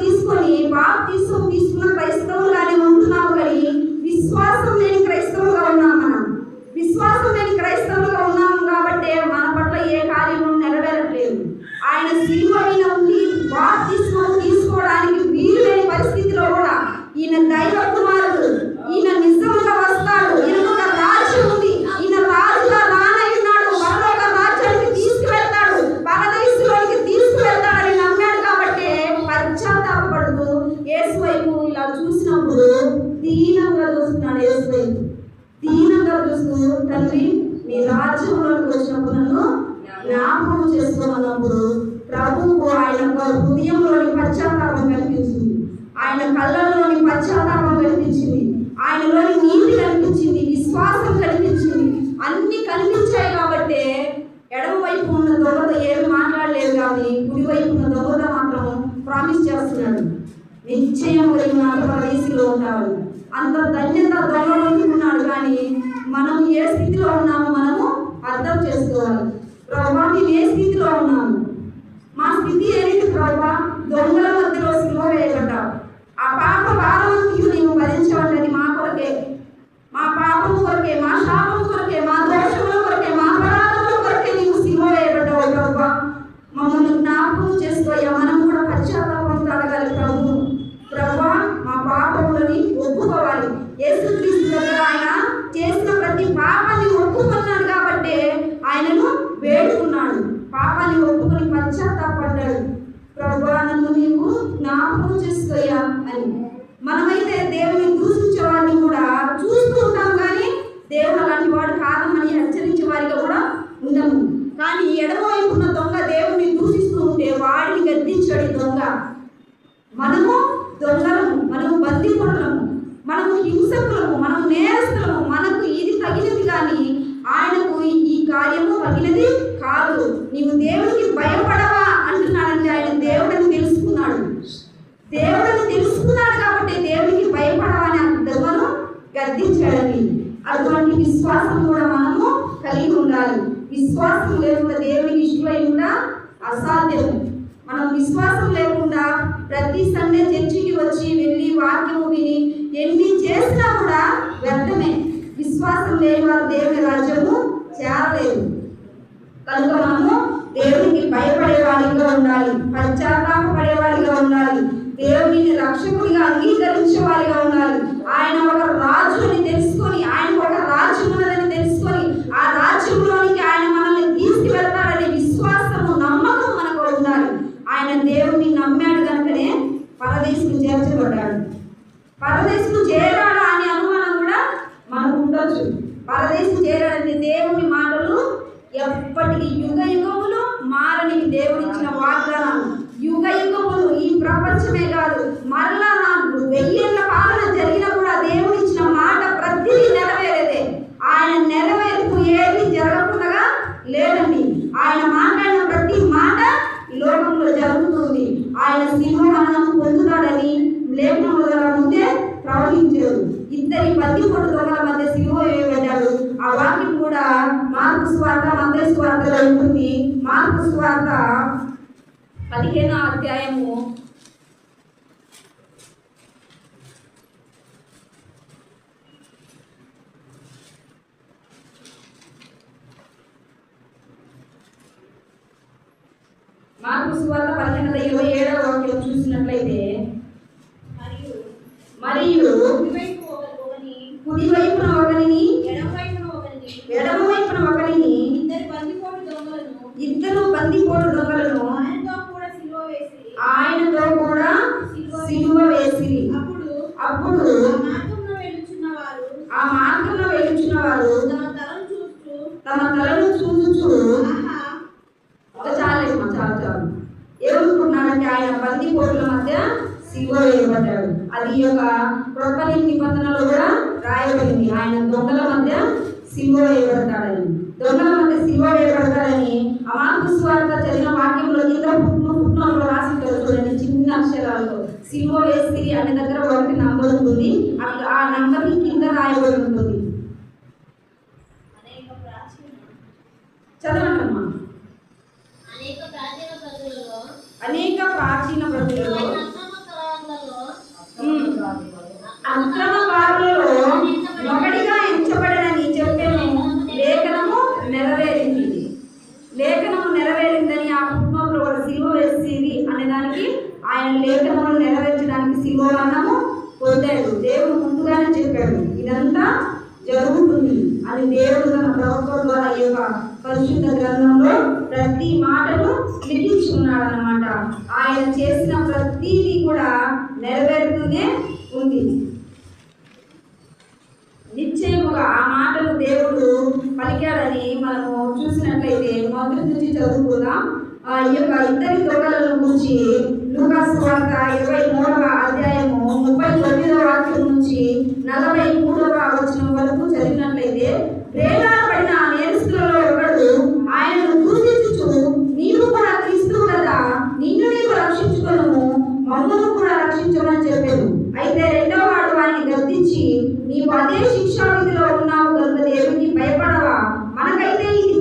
తీసుకున్న క్రైస్తవులుగానే ఉంటున్నాము, కానీ విశ్వాసం లేని క్రైస్తవులుగా ఉన్నాం. మనం విశ్వాసం లేని క్రైస్తవులుగా ఉన్నాము కాబట్టి మన పట్ల ఏ కార్యము నెరవేరట్లేదు. ఆయన శిలువ మీద ఉండి బాప్తిసం తీసుకోవడానికి వీలు లేని పరిస్థితిలో కూడా ఈయన దైవ కుమారుడు, ఈయన నిజంగా వస్తాడు, ఈయనకు ఒక రాజ్యం ఉంది, ఈయన రాజుగా రానయ్యున్నాడు, పరలోక రాజ్యానికి తీసుకువెళ్తాడు, పరదేశంలోకి తీసుకువెళ్తాడని నమ్మాడు. కాబట్టి పశ్చాత్తాపడుతూ యేసు వైపు ఇలా చూసినప్పుడు దీనంగా చూస్తున్నాడు. యేసు వైపు దీనంగా చూస్తూ, తండ్రి నీ రాజ్యంలోకి వచ్చినప్పుడు నన్ను జ్ఞాపకం చేసుకోమన్నప్పుడు ప్రభువుకు ఆయన హృదయంలోని పశ్చాత్తాపం కనిపించింది, ఆయన కళ్ళలోని పశ్చాత్తాపం కనిపించింది, ఆయనలోని నీతి కనిపించింది, విశ్వాసం కనిపించింది, అన్ని కనిపించాయి. కాబట్టి ఎడమ వైపు ఉన్న దొంగతో ఏమి మాట్లాడలేదు, కానీ కుడి వైపు ఉన్న దొంగతో మాత్రం ప్రామిస్ చేస్తున్నాడు, నిశ్చయం పరదేశంలో ఉంటాడు. అంత ధన్యత దొంగ పొందుకున్నాడు. కానీ మనం ఏ స్థితిలో ఉన్నామో మనము అర్థం చేసుకోవాలి. ప్రభువా మేము ఏ స్థితిలో ఉన్నాము, మా స్థితి ఏంటి ప్రభువా? దొంగల మధ్యలో సిలువ వేయబడ్డావు. ఆ పాప భారవంతులు నీవు భరించవన్నది మా కొరకే, మా పాపం కొరకే, మా శాపం కొరకే, మా దోషముల కొరకే, మా అపరాధముల కొరకే నీవు సిలువ వేయబడ్డావు ప్రభువా. మమ్మల్ని జ్ఞాపకం చేసుకోయా, మనం కూడా పశ్చాత్తాపంతో అడగాలి ప్రభువా. మా పాపములని ఒప్పుకోవాలి. యేసుక్రీస్తు దగ్గర ఆయన చేసిన ప్రతి పాపాన్ని ఒప్పుకున్నాడు కాబట్టి ఆయనను వేడుకున్నాడు. పాపాన్ని ఒప్పుకొని పశ్చాత్తాపడ్డాడు. ప్రభువా నన్ను నీవు జ్ఞాపకం చేసుకోయా అని. మనమైతే దేవుని దూషించే వారిని కూడా చూస్తూ ఉంటాం, కానీ దేవుడు అలాంటి వాడు కాదమని హెచ్చరించే వారిగా కూడా ఉండము. కానీ ఎడమవైపున్న దొంగ దేవుని దూషిస్తూ ఉంటే వాడిని గద్దించాడు దొంగ. మనము దొంగలము, మనము బందిపోటులము, మనము హింసకులము, మనము నేరస్తులము. మనకు ఇది తగినది కానీ ఆయనకు ఈ కార్యము తగినది కాదు. నీవు దేవునికి భయపడవా అంటున్నాడంటే ఆయన దేవుడిని తెలుసుకున్నాడు. దేవుడిని తెలుసుకున్నాడు కాబట్టి దేవునికి భయపడవా అని దొంగను గద్దించాడని. అటువంటి విశ్వాసం కూడా మనము కలిగి ఉండాలి. విశ్వాసం లేకుండా దేవునికి ఇష్టమై కూడా అసాధ్యము. మనం విశ్వాసం లేకుండా ప్రతి సండే చర్చికి వచ్చి వెళ్ళి వాక్యము విని ఎన్ని చేసినా కూడా వ్యర్థమే. విశ్వాసం లేని వారు దేవుని రాజ్యము చేరలేదు. కనుక మనము దేవునికి భయపడేవాడిగా ఉండాలి, పశ్చాత్తాపడేవాడిగా ఉండాలి, దేవుని రక్షకుడిగా అంగీకరించే వారిగా ఉండాలి. ఆయన ఒక రాజు అని తెలుసుకొని, ఆయన ఒక రాజ్యం ఉన్నదని తెలుసుకొని ఆ రాజ్యంలోనికి ఆయన మనల్ని తీసుకువెళ్తాడనే విశ్వాసము, నమ్మకం మనకు ఉండాలి. ఆయన దేవుణ్ణి నమ్మాడు కనుకనే పరదేశం చేర్చబడ్డాడు. పరదేశం చేరాడా అనే అనుమానం కూడా మనకు ఉండొచ్చు. పరదేశం చేరాడంటే దేవుని మాటలు ఎప్పటికీ యుగ యుగములు మారని దేవుడిచ్చిన వాగ్దానం. యుగ యుగములు ఈ ప్రపంచమే కాదు, మరలా 1000 ఏళ్ల పాలన జరిగినా కూడా దేవుడిచ్చిన మాట ప్రతిదీ నెరవేరేదే. ఆయన నెరవేర్పు ఏది జరగకుండా లేదండి. ఆయన మాట్లాడిన ప్రతి మాట ఈ లోకంలో జరుగుతుంది. ఆయన సింహమరణం పొందుతాడని లేఖనంలో ముందే ప్రవహించాడు. 2 బందిపోటు దొంగల మధ్య సిలువ వేయబడ్డాడు. ఆ వాక్యం కూడా మార్కు సువార్త, మత్తయి సువార్తలో ఉంటుంది. మార్కు సువార్త 15వ అధ్యాయము 27వ వాక్యం చూసినట్లయితే, మరియు కుడివైపున ఒకరిని ఎడమవైపున ఒకరిని ఇద్దరు బందిపోటు దొంగలను ఆయనతో కూడా సిలువ వేసిరి. అప్పుడు ఆ మార్గంలో వెలుచున్న వారు తమ తలను చూచుచు చాలు ఏమనుకున్నాడంటే ఆయన బందిపోటుల మధ్య సిలువ వేయబడ్డాడు. అది యొక్క ప్రొపలి నిబంధనలో కూడా రాయబడింది. ఆయన దొంగల మధ్య సిలువ వేయబడతాడని, దొంగల మధ్య సిలువ వేయబడతాడని ఆ మార్కు సువార్త చదివిన వాక్యంలో కింద పుట్టినలో రాసింటారు చూడండి, చిన్న అక్షరాలతో. సిలువ వేసి అనే దగ్గర 1 నంబర్ ఉంటుంది. ఆ నంబర్ కింద రాయబడి ఉంటుంది. చదవండమ్మా. అనేక ప్రాచీన ప్రజలలో అక్రమకారులలో ఒకటిగా ఎంచబడనని చెప్పాను. లేఖనము నెరవేరింది. లేఖనము నెరవేరిందని ఆ పుట్టినప్పుడు వాడు సిలువ వేసేది అనే దానికి ఆయన లేఖనమును నెరవేర్చడానికి సిలువ మరణము పొందాడు. దేవుడు ముందుగానే చెప్పాడు ఇదంతా జరుగుతుంది అని. దేవుడు తన ప్రభుత్వం ద్వారా ఈ యొక్క పరిశుద్ధ గ్రంథంలో ప్రతి మాటను లిఖించుకున్నాడు అన్నమాట. ఆయన చేసిన ప్రతిదీ కూడా నెరవేరుతూనే ఉంది. నిశ్చయముగా ఆ మాటలు దేవుడు పలికాడని మనము చూసినట్లయితే మొదటి నుంచి చదువుకుందాం. ఈ యొక్క ఇద్దరి దొంగలను గురించి లూకా సువార్త 23వ అధ్యాయము 39వ వాక్యం నుంచి 43వ వచనం వరకు చదివినట్లయితే, ప్రేలాడబడిన ఆ నేరస్తులలో ఒకడు ఆయనను దూషించుచు, నీవు కూడా క్రీస్తువు కదా, నిన్ను నీవు రక్షించుకొనుము, మమ్మల్ని కూడా రక్షించమని చెప్పాడు. అయితే రెండవ వాడు వారిని గద్దించి, నీవు అదే శిక్షా విధిలో ఉన్నావు కనుక దేవునికి భయపడవా? మనకైతే ఇది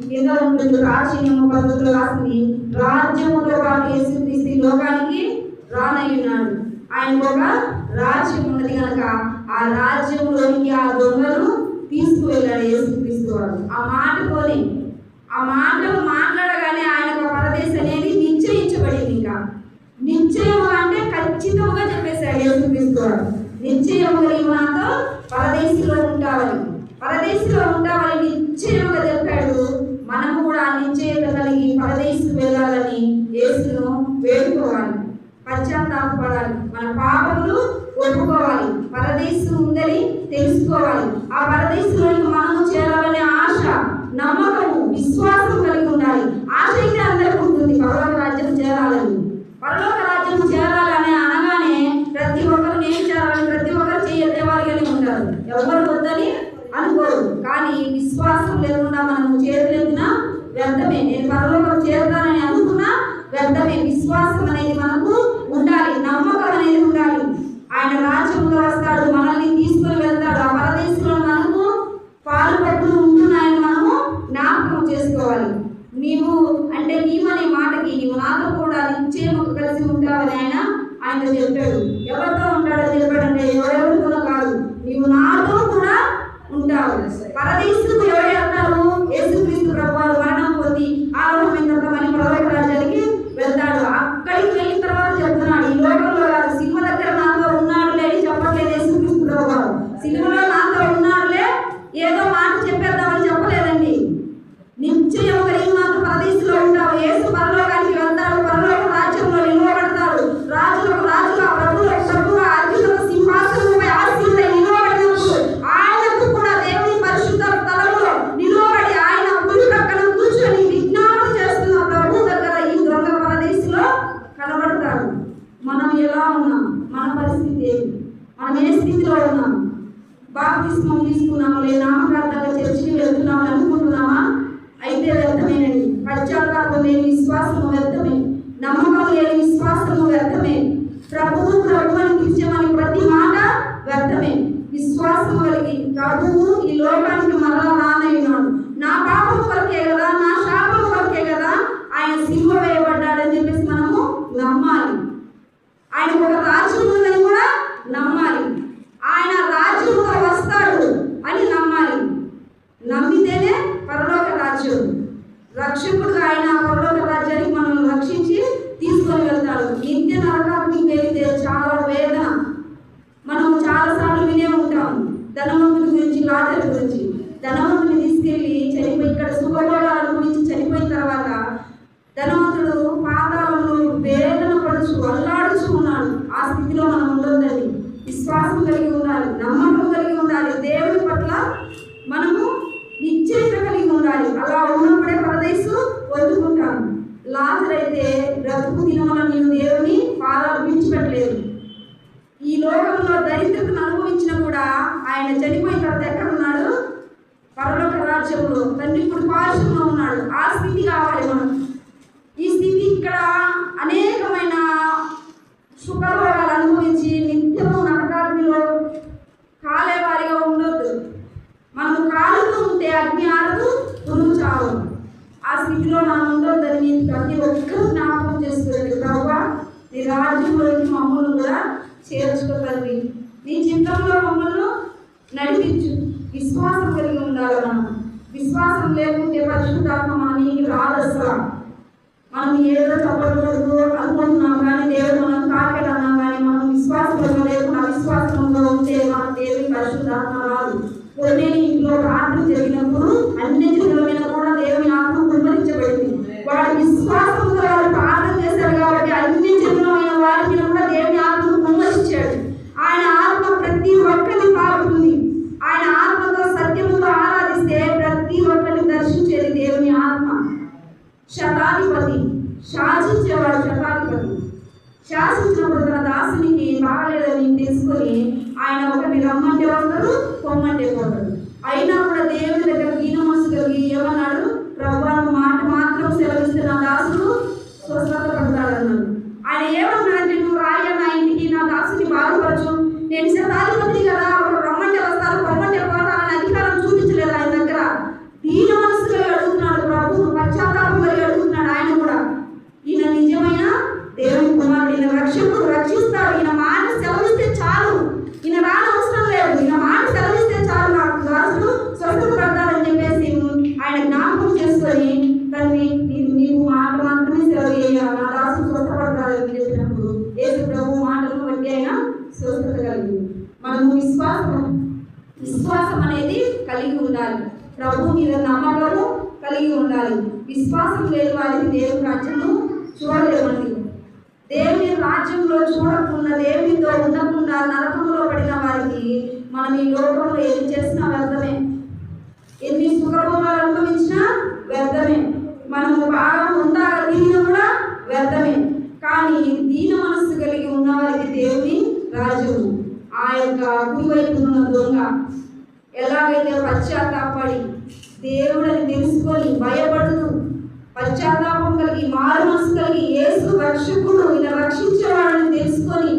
కింద ఉంటుంది ప్రాచీనము పద్ధతులు రాసింది. రాజ్యముతో పాటు యేసుక్రీస్తు లోకానికి రానయ్యున్నాడు. ఆయనకు ఒక రాజ్యం ఉన్నది కనుక ఆ రాజ్యంలోనికి ఆ దొంగను తీసుకువెళ్ళాడు యేసుక్రీస్తు వారు. ఆ మాటలు మాట్లాడగానే ఆయనకు పరదేశం అనేది నిశ్చయించబడింది. ఇంకా నిశ్చయం అంటే ఖచ్చితంగా చెప్పేశాడు యేసుక్రీస్తు వారు. నిశ్చయముగా నాతో పరదేశంలో ఉంటావని నిశ్చయముగా చెప్పాడు. మనము కూడా ఆ నిశ్చయత కలిగి పరదేశం వెళ్ళాలని యేసును వేడుకోవాలి, పశ్చాత్తాపడాలి, మన పాపములు ఒప్పుకోవాలి, పరదేశం ఉందని తెలుసుకోవాలి. ఆ పరదేశంలోకి మనము చేరాలనే ఆశ, నమ్మకము, విశ్వాసం కలిగి ఉండాలి. ఆశ అయితే అందరికీ ఉంటుంది పరలోక రాజ్యం చేరాలని. పరలోక రాజ్యం చేరాలని అనగానే ప్రతి ఒక్కరు నేను చేరాలని ప్రతి ఒక్కరు చేయవారిగానే ఉంటారు, ఎవరు వద్దని అనుకోరు. కానీ విశ్వాసం లేకుండా మనం చేతులెత్తినా వ్యర్థమే. నేను పరలోకం చేరుతానని అనుకున్నా వ్యర్థమే. విశ్వాసం అనేది మనకు ఉండాలి, నమ్మకం అనేది ఉండాలి. ఆయన రాజ్యంలో వస్తాడు, మనల్ని తీసుకొని వెళ్తాడు. ఆ పరదేశంలో మనకు పాలు పట్టులు ఉంటున్నాయని మనము జ్ఞాపకం చేసుకోవాలి. నీవనే మాటకి నీవు నాతో కూడా నిశ్చయము కలిసి ఉంటావని ఆయన చెప్పాడు. ఎవరితో ఉంటాడో చెప్పాడంటే ఎవరెవరితోనో కాదు, నీవు నాతో కూడా ఉంటావు. పరదేశంకు ఎవరు వెళ్తారు? యేసుక్రీస్తు ప్రభువారు మరణం పొంది ఆరోహమైన తర్వాత మన పరలోక రాజ్యానికి వెళ్తాడు. అక్కడికి వెళ్ళిన తర్వాత చెప్తున్నాడు, ఈ లోకంలో కాదు, సిలువ దగ్గర నాతో ఉన్నాడులే అని చెప్పట్లేదు యేసుక్రీస్తు ప్రభువారు. సిలువలో నాతో ఉన్నాడులే ఏదో మాట చెప్పేద్దామని చెప్పలేదండి. నిశ్చయం కలిగి నాతో పరదేశంలో ఉంటావు. యేసు పరలోకానికి వెళ్తాడు, పరలోక రాజ్యంలో నిలవబడతాడు. రాజులకు రాజుగా, ప్రభువులకు ప్రభువుగా, అర్జునులకు సింహాసనంపై ఆసీనుడై నిలవబడినప్పుడు ఆయనకు కూడా దేవుని పరిశుద్ధ స్థలంలో నిలవబడి ఆయన కుడి ప్రక్కన కూర్చొని విజ్ఞాపన చేస్తున్న ప్రభువు దగ్గర ఈ దొంగ పరదేశంలో కనబడతాడు. మనం ఎలా ఉన్నాం? మన పరిస్థితి ఏంటి? మనం ఏ స్థితిలో ఉన్నాం? బాప్తిస్మం తీసుకున్నాము, లేదా నామకార్థంగా చర్చికి వెళ్తున్నాము అనుకుంటున్నామా? అయితే వ్యర్థమేనండి. పశ్చాత్తాపం లేని విశ్వాసము వ్యర్థమే, నమ్మకం లేని విశ్వాసము వ్యర్థమే, ప్రభువు అని పిలిచేమని ప్రతి మాట వ్యర్థమే. విశ్వాసం కలిగి ప్రభువు ఈ లోకానికి మరలా రానయ్యున్నాడు. నా పాపం కొరకే కదా, నా శాపం కొరకే కదా ఆయన సిలువ వేయబడ్డాడని చెప్పేసి మనము నమ్మాలి. ఆయనకు ఒక రాజ్యం ఉందని కూడా నమ్మాలి. ఆయన రాజ్యంలో వస్తాడు అని నమ్మాలి. నమ్మితేనే పరలోక రాజ్యం. రక్షకుడుగా ఆయన పరలోక రాజ్యానికి మనం రక్షించి తీసుకొని వెళ్తాడు. నిత్య నరకానికి వెళితే చాలా వేదన. మనం చాలాసార్లు వినే ఉంటాం ధనవంతుడి గురించి, లాజరు గురించి. ధనవంతుని తీసుకెళ్ళి చనిపోయి ఇక్కడ సుఖభోగాల గురించి చనిపోయిన తర్వాత ధనవంతుడు పాతాళంలో వేదన పడుచు అల్లాడుచు ఉన్నాడు. ఆ స్థితిలో మనం ఉండొద్దండి. విశ్వాసం కలిగి ఉండాలి, నమ్మకం కలిగి ఉండాలి, దేవుని పట్ల మనము నిశ్చయిత కలిగి ఉండాలి. అలా ఉన్నప్పుడే పరదేశం పొందుకుంటాము. లాజరు అయితే బ్రతుకు దినమున నీవు దేవుని పాదాలు విడిచిపెట్టలేదు. ఈ లోకంలో దరిద్రతను అనుభవించినా కూడా ఆయన చనిపోయిన తర్వాత ఎక్కడున్నాడు? పరలోక రాజ్యంలో తండ్రి కుడి పార్శ్వంలో ఉన్నాడు. ఆ స్థితి కావాలి మనం. ఈ స్థితి ఇక్కడ అనేకమైన సుఖభోగాలు అనుభవించి నిత్యము నరకాగ్నిలో కాలేవారిగా ఉండొద్దు. మనము కాలుతూ ఉంటే అగ్ని ఆరదు, పురుగు చావు. ఆ స్థితిలో మనం ఉండొద్దని నేను ప్రతి ఒక్కరూ జ్ఞాపకం చేసుకోండి. ప్రభువా, నీ రాజ్యంలోకి మమ్మల్ని కూడా చేర్చుకోగలిగి నీ చిత్తంలో మమ్మల్ని నడిపించు. విశ్వాసం కలిగి ఉండాలి. విశ్వాసం లేకుంటే పరిశుద్ధాత్మ మన నీకు రాదు. అసలు మనం ఏదో చెప్పకూడదు అనుకుంటున్నాం, కానీ దేవుడు మనం తాకేటన్నాం. కానీ మనం విశ్వాసంలో లేకుండా అవిశ్వాసంలో ఉంటే మన దేవుని పరిశుద్ధాత్మ రాదు. నేను ఇంట్లో ప్రార్థన జరిగినప్పుడు అన్ని జనుల మీద కూడా దేవుని ఆత్మ కుమ్మరించబడింది. వాడు విశ్వాసంతో వాడు ప్రార్థన చేశారు కాబట్టి అన్ని జనులమైన వారి మీద కూడా దేవుని ఆత్మను కుమ్మరించాడు. ఆయన ఆత్మ ప్రతి ఒక్కరిని తాకుతుంది. ఆయన ఆత్మతో సత్యముతో ఆరాధిస్తే ప్రతి ఒక్కరిని దర్శించేది దేవుని ఆత్మ. శతాధిపతి శాసించేవాడు. శతాధిపతి శాసించినప్పుడు తన దాసునికి బాగలేదని తెలుసుకొని ఆయన ఒకరిని రమ్మంటే వస్తారు, పొమ్మంటే పోతాడు. అయినా కూడా దేవుని దగ్గర దీన మనసు కలిగి ఏమన్నాడు? ప్రభువా, మాట మాత్రం సెలవిస్తే నా దాసుడు స్వస్థత పడతాడన్నాడు. ఆయన ఏమన్నాడంటే, నువ్వు రాయ నా ఇంటికి, నా దాసుని బాగుపరచు. నేను శతాధిపతి కదా, ఒకరు రమ్మంటే వస్తారు, పొమ్మంటే పోతానని అధికారం చూపించలేదు ఆయన దగ్గర. దీన మనసుగా అడుగుతున్నాడు. కలిగి ఉండాలి. ప్రభు మీద నమ్మకము కలిగి ఉండాలి. విశ్వాసం లేని వారికి దేవుని రాజ్యము చూడలేమండి. దేవుని రాజ్యంలో చూడకుండా, దేవునితో ఉండకుండా నరకంలో పడిన వారికి మనం ఈ లోకంలో ఏం చేసినా వ్యర్థమే. ఎన్ని సుఖభోగాలు అనుభవించినా వ్యర్థమే. మనము బాగా తిరిగినా కూడా వ్యర్థమే. కానీ దీన మనస్సు కలిగి ఉన్న వారికి దేవుని రాజ్యము. ఆ యొక్క కుడివైపు ఉన్న దొంగ ఎలాగైతే పశ్చాత్తాపడి దేవుడని తెలుసుకొని భయపడుతూ పశ్చాత్తాపం కలిగి మారు మనసు కలిగి యేసు రక్షకుడు ఇలా రక్షించేవాడని తెలుసుకొని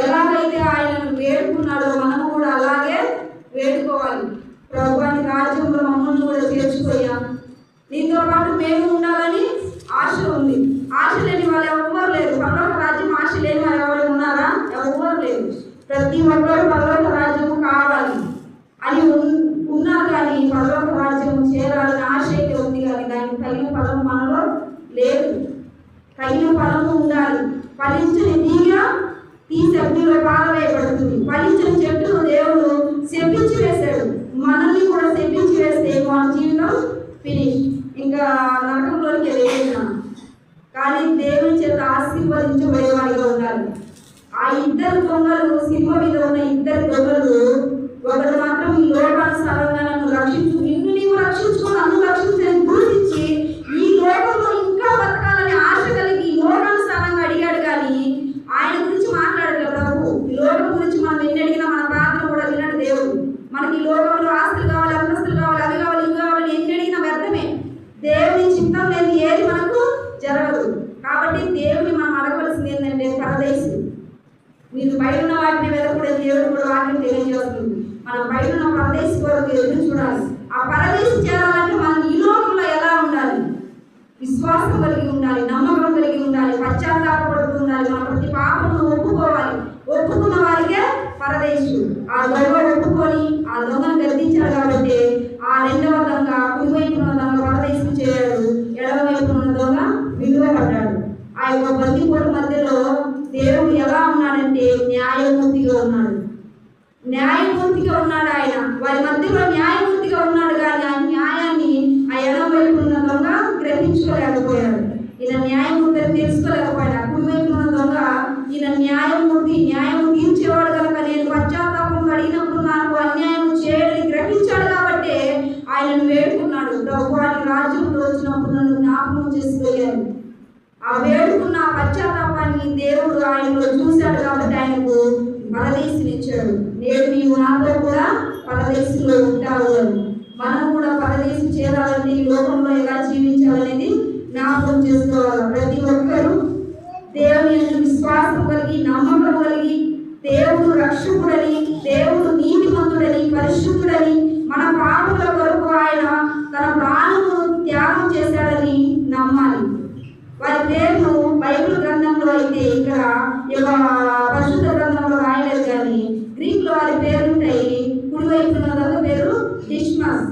ఎలాగైతే ఆయనను వేడుకున్నాడో మనము కూడా అలాగే వేడుకోవాలి. ప్రభువాని రాజ్యంలో మమ్మల్ని కూడా చేర్చుకోయా, నీతో పాటు మేము ఉండాలని ఆశ ఉంది. ఆశ లేని వాళ్ళు ఎవరు లేరు. పరలోక రాజ్యం ఆశ లేని వాళ్ళు ఎవరు ఉన్నారా? ఎవరు లేరు. ప్రతి ఒక్కరు పరలోక రాజ్యం కావాలి అని ఉన్నారు, కానీ పరలోక రాజ్యం చేరాలని ఆశ అయితే ఉంది, కానీ దానికి తగిన ఫలం మనలో లేదు. తగిన ఫలము ఉండాలి. ఫలించని తీగ తీసి అగ్నిలో పారవేయబడుతుంది. ఫలించిన చెట్టును దేవుడు శపించి వేశాడు. మనల్ని కూడా శపించి వేస్తే మన జీవితం ఫినిష్, ఇంకా నరకంలోనికి వెళ్ళేసినాం. కానీ దేవుని చేత ఆశీర్వదించబడేవాడిగా ఉండాలి. ఆ ఇద్దరు దొంగలు, సినిమా మీద ఉన్న ఇద్దరు దొంగలు, ఒకరు మాత్రం ఈ లోకానుసారంగా నన్ను రక్షించు, నిన్ను నీవు రక్షించుకో, నన్ను రక్షించని గుర్తించి ఈ లోకంలో ఇంకా బతకాలని ఆశ కలిగి ఈ లోకానుసారంగా అడిగాడు, కానీ ఆయన గురించి మాట్లాడలేదు ప్రభు. ఈ లోకం గురించి మనం ఎన్ని అడిగినా మన ప్రార్థన కూడా వినడు దేవుడు. మనకి ఈ లోకంలో ఆస్తులు కావాలి, అంతస్తులు కావాలి, అవి కావాలి, ఇవి కావాలి, ఎన్ని అడిగినా వ్యర్థమే. దేవుని చిత్తం లేని ఏది మనకు జరగదు. కాబట్టి దేవుని మనం అడగవలసింది ఏంటంటే పరదేశం. మీరు బయట ఉన్న వాటిని మీద కూడా దేవుడు కూడా వాటిని తెలియజేస్తుంది. మనం బయట ఉన్న పరదేశం కొరకు ఎదురు చూడాలి. ఆ పరదేశం చేరాలంటే మనం ఈ లోకంలో ఎలా ఉండాలి? విశ్వాసం కలిగి ఉండాలి, నమ్మకం కలిగి ఉండాలి, పశ్చాత్తాపడుతూ ఉండాలి. మన ప్రతి పాపను ఒప్పుకోవాలి. ఒప్పుకున్న వారికే పరదేశుడు. ఆ దొంగ ఒప్పుకొని ఆ దొంగను గర్దించాడు కాబట్టి ఆ రెండవ దొంగ, కుడివైపు ఉన్న దొంగ పరదేశం చేయడు, ఎడమవైపు ఉన్న దొంగ విలువపడ్డాడు. ఆ యొక్క బందిపోటు మధ్యలో దేవుడు ఎలా ఉన్నాడంటే న్యాయమూర్తిగా ఉన్నాడు. న్యాయమూర్తిగా ఉన్నాడు ఆయన. వారి మధ్యలో న్యాయమూర్తిగా ఉన్నాడు, కానీ ఆ న్యాయాన్ని ఆ ఎడమవైపు ఉన్న దొంగ గ్రహించుకోలేకపోయాడు. ఈయన న్యాయమూర్తి అని తెలుసుకోలేకపోయాడు. కుడివైపు ఉన్న దొంగ ఈయన న్యాయమూర్తి, న్యాయం తీర్చేవాడు కనుక నేను పశ్చాత్తాపం అడిగినప్పుడు నాకు అన్యాయం చేయని గ్రహించాడు కాబట్టి ఆయనను వేడుకున్నాడు. ప్రభువాని రాజ్యంలో వచ్చినప్పుడు నన్ను జ్ఞాపకం చేసుకోలేను. ఆ వేడుకున్న పశ్చాత్తాపాన్ని దేవుడు ఆయనలో చూశాడు కాబట్టి ఆయనకు పరదేశినిచ్చాడు. నేడు నీవు నాతో కూడా పరదేశంలో ఉంటావు అని. మనం కూడా పరదేశం చేరాలంటే ఈ లోకంలో ఎలా జీవించాలనేది జ్ఞాపకం చేసుకోవాలి. ప్రతి ఒక్కరూ దేవుని యందు విశ్వాసం కలిగి, నమ్మకం కలిగి, దేవుడు రక్షకుడని, దేవుడు నీతిమంతుడని, పరిశుద్ధుడని, మన పాపముల కొరకు ఆయన తన ప్రాణము త్యాగం చేశాడని నమ్మాలి. వారి పేర్లు బైబిల్ గ్రంథంలో అయితే ఇక్కడ పరిశుద్ధ గ్రంథంలో రాయలేదు, కానీ గ్రీక్ లో వారి పేర్లు ఉంటాయి. కుడివైపు ఉన్నదొక పేరు డిస్మస్,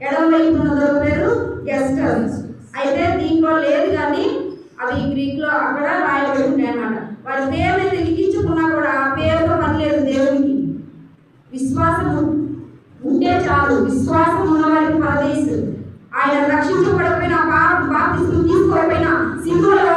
ఎడమవైపు ఉన్నదొక పేరు గెస్టస్. అయితే దీంట్లో లేదు, కానీ అవి గ్రీక్ లో అక్కడ రాయబడి ఉంటాయి అన్నమాట. వారి పేరు అయితే లిఖించుకున్నా కూడా పేరుతో పని లేదు. దేవునికి విశ్వాసం ఉంటే చాలు. విశ్వాసం ఉన్నవారికి పరదేశం. ఆయన రక్షించబడకపోయినా, బాప్తిస్మం తీసుకోకపోయినా, సిలువలో